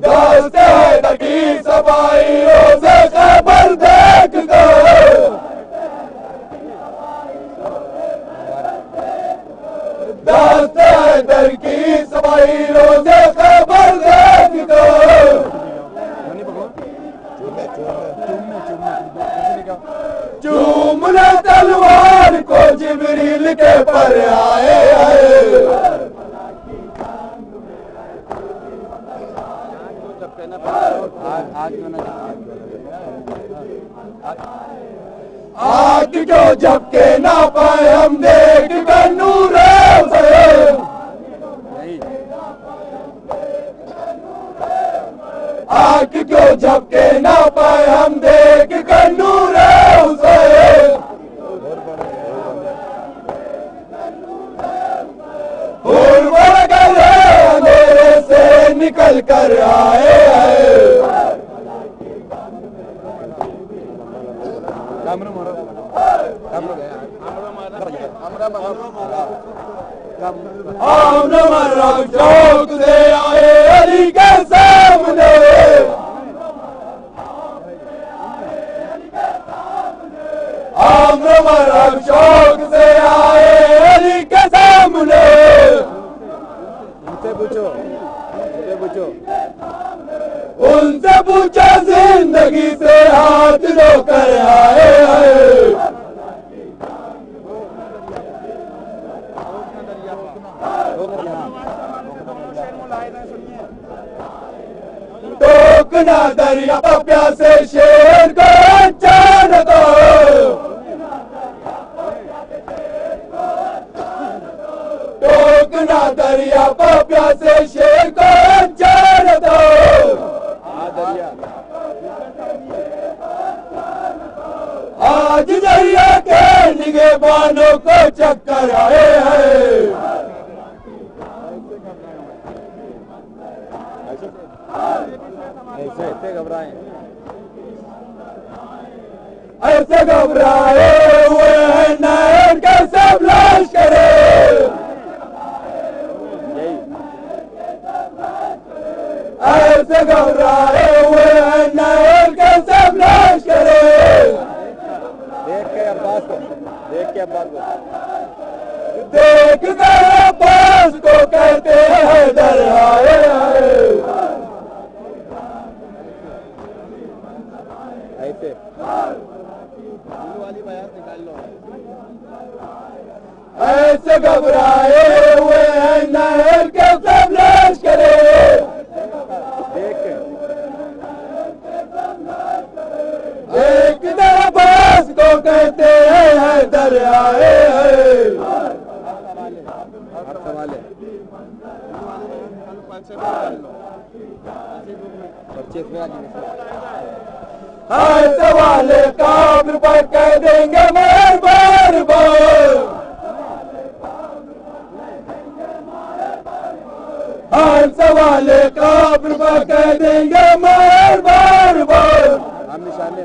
दोस्त हैदर की सफाइयों से खबर देख दो। हैदर की सवाइरों से खबर देख दो। चूमने तलवार को जिब्रील के पर आए आग क्यों झपके ना पाए हम देख कर नूरे उसे। आग क्यों झपके ना पाए हम देख कर नूरे उसे। अंधेरे से निकल कर आए शौक से आए अली के सामने। शौक से आए अली के सामने। उनसे पूछो जिंदगी से हाथ धोकर आए टोकना दरिया प्यासे शेर को जान दो। टोकना दरिया प्यासे शेर को जान दो। आज दरिया के निगहबानों को चक्कर आए हैं। ऐसे घबराए हुए हैं नैन के सब लाश करे। ऐसे घबराए हुए हैं नैन के सब लाश करे। देख के अब्बास को देख कर अब्बास को कहते हैं दर आए। ऐसे वाली बयान निकाल लो। ऐसे घबराए हुए हैं नहर के सब लाश करे। एक अब्बास को कहते हैं दर आए। हर सवाल काब्र पर कह देंगे बार बार बार। हर सवाल काब्र पर कह देंगे बार बार बार। हम निशाने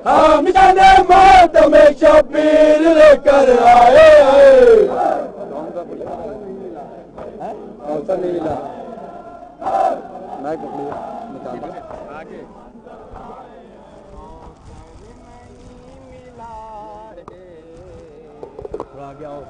हम निशाने मौत में शबीर लेकर आए। नहीं मिला मैं निकाल आगे आगे आओ।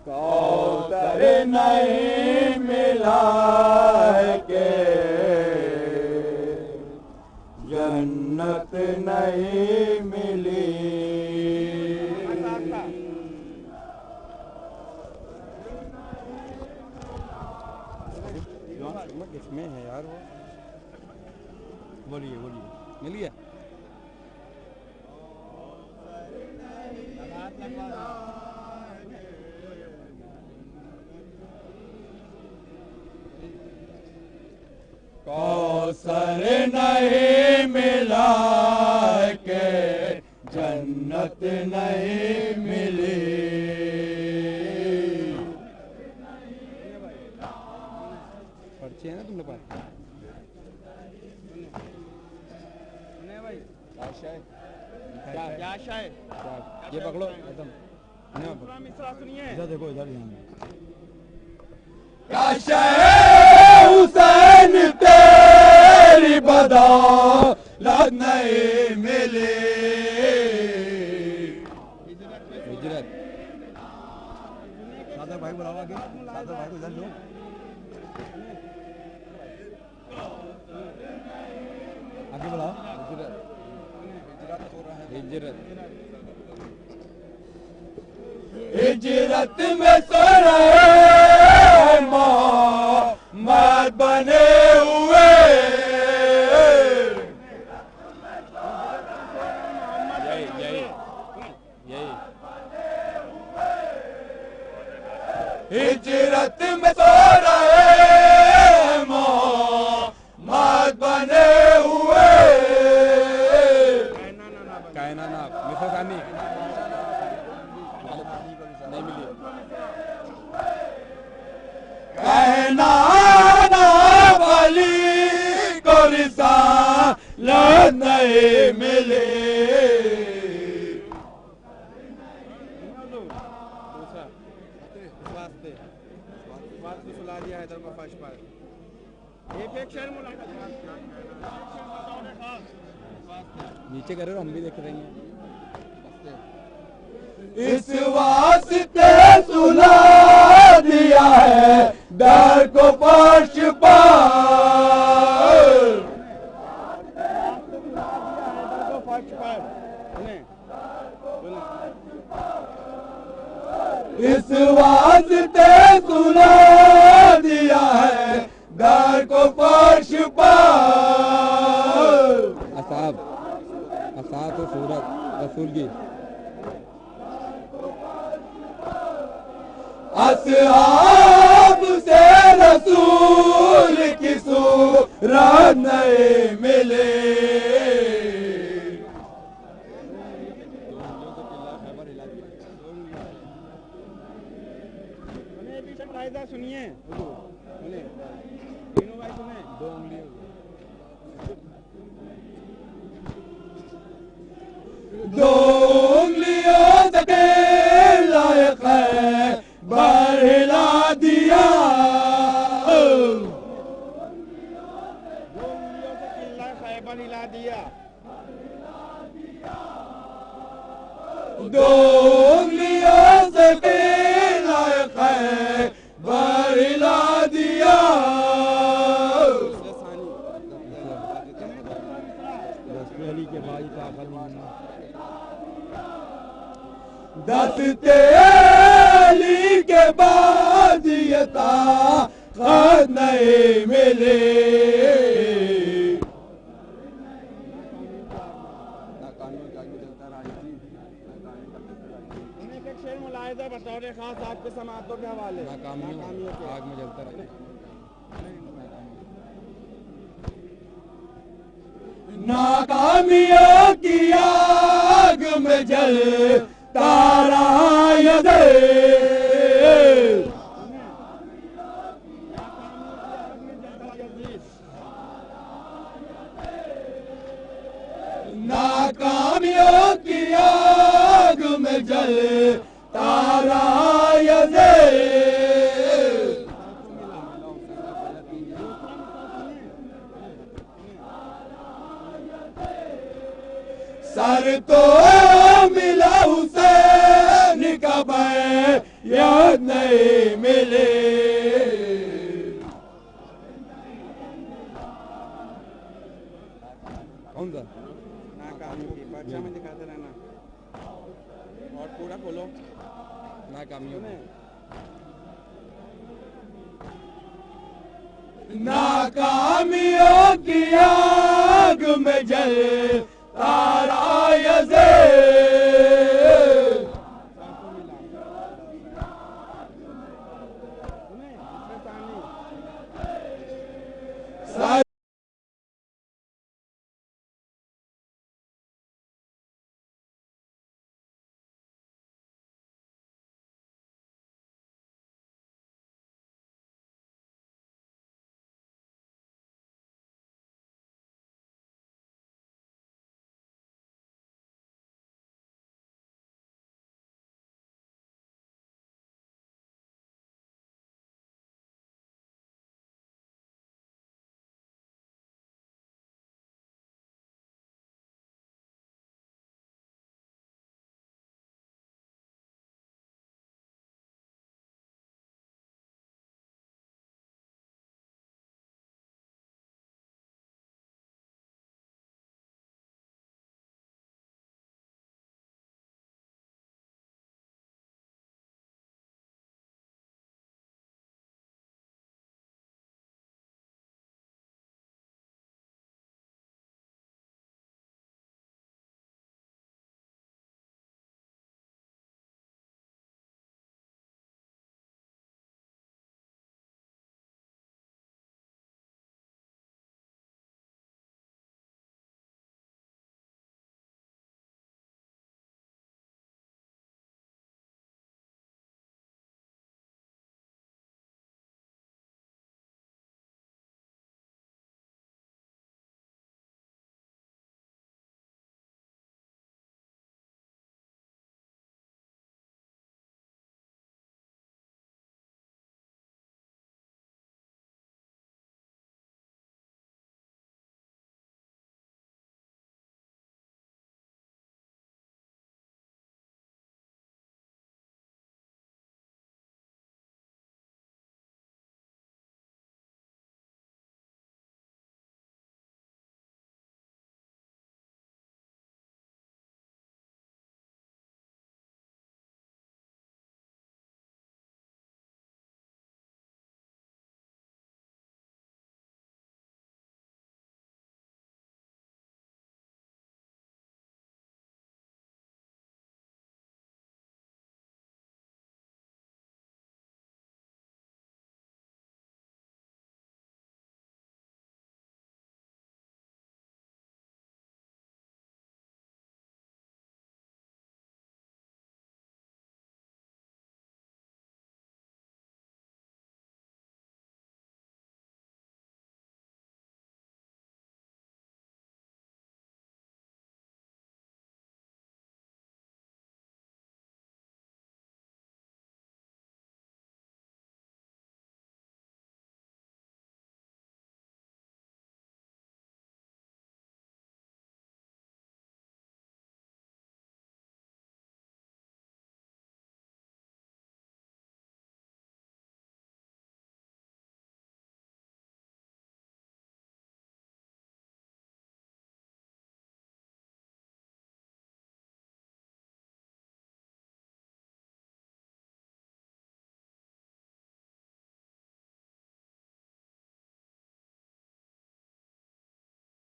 कौसर नहीं मिला के जन्नत नहीं मिली। किसमें है यार वो? बोलिए मिलिए। कौसर नहीं मिला के जन्नत नहीं मिली। पर्चे है ना तुमने पास? क्या शायद ये पकड़ो एकदम। इधर देखो इधर हुसैन तेरे तेरी बदौलत नहीं मिली। हिजरत सादर भाई बुलाओ आगे, सादर भाई को इधर लो। आगे बुलाओ। हिजरत हिजरत में सो रहे मोहम्मद बने हुए। यही हिजरत में सो रहे मोहम्मद बने हुए। कायना ना मिसानी नहीं मिली। कहना ना वाली को रिसालत नहीं मिली। सुला दिया हैदर को फर्स्ट पर एक शेर नीचे करो, हम भी देख रहे हैं। इस वास्ते सुला दिया है दर को फर्श पर। इस वास्ते सुला दिया है दर को फर्श पर। असाब तो सूरत रसूल की असहाब से रसूल की सूरत नहीं मिले। सुनिए तीनों भाई सुने। 2 उंगलियों दो उंगलियों से लायक है बर हिला दिया। खैबर हिला दिया। दो उंगलियों से लायक है बर हिला दिया। अली के भाई का दस्ते अली के बाद ये ताकत नहीं मिले। बतौर खास आपके समातों के हवाले नाकामियों आग में जलता रहे। नाकामियों की आग में जलता रहा ये दिल। नाकामियों की आग में जलता रहा ये दिल। सर तो मिला हुसैन का याद नहीं मिले। कौन सा नाकामियों की पर्चा में दिखाते रहना और पूरा खोलो। नाकामियों में नाकामियों की आग में जल तारा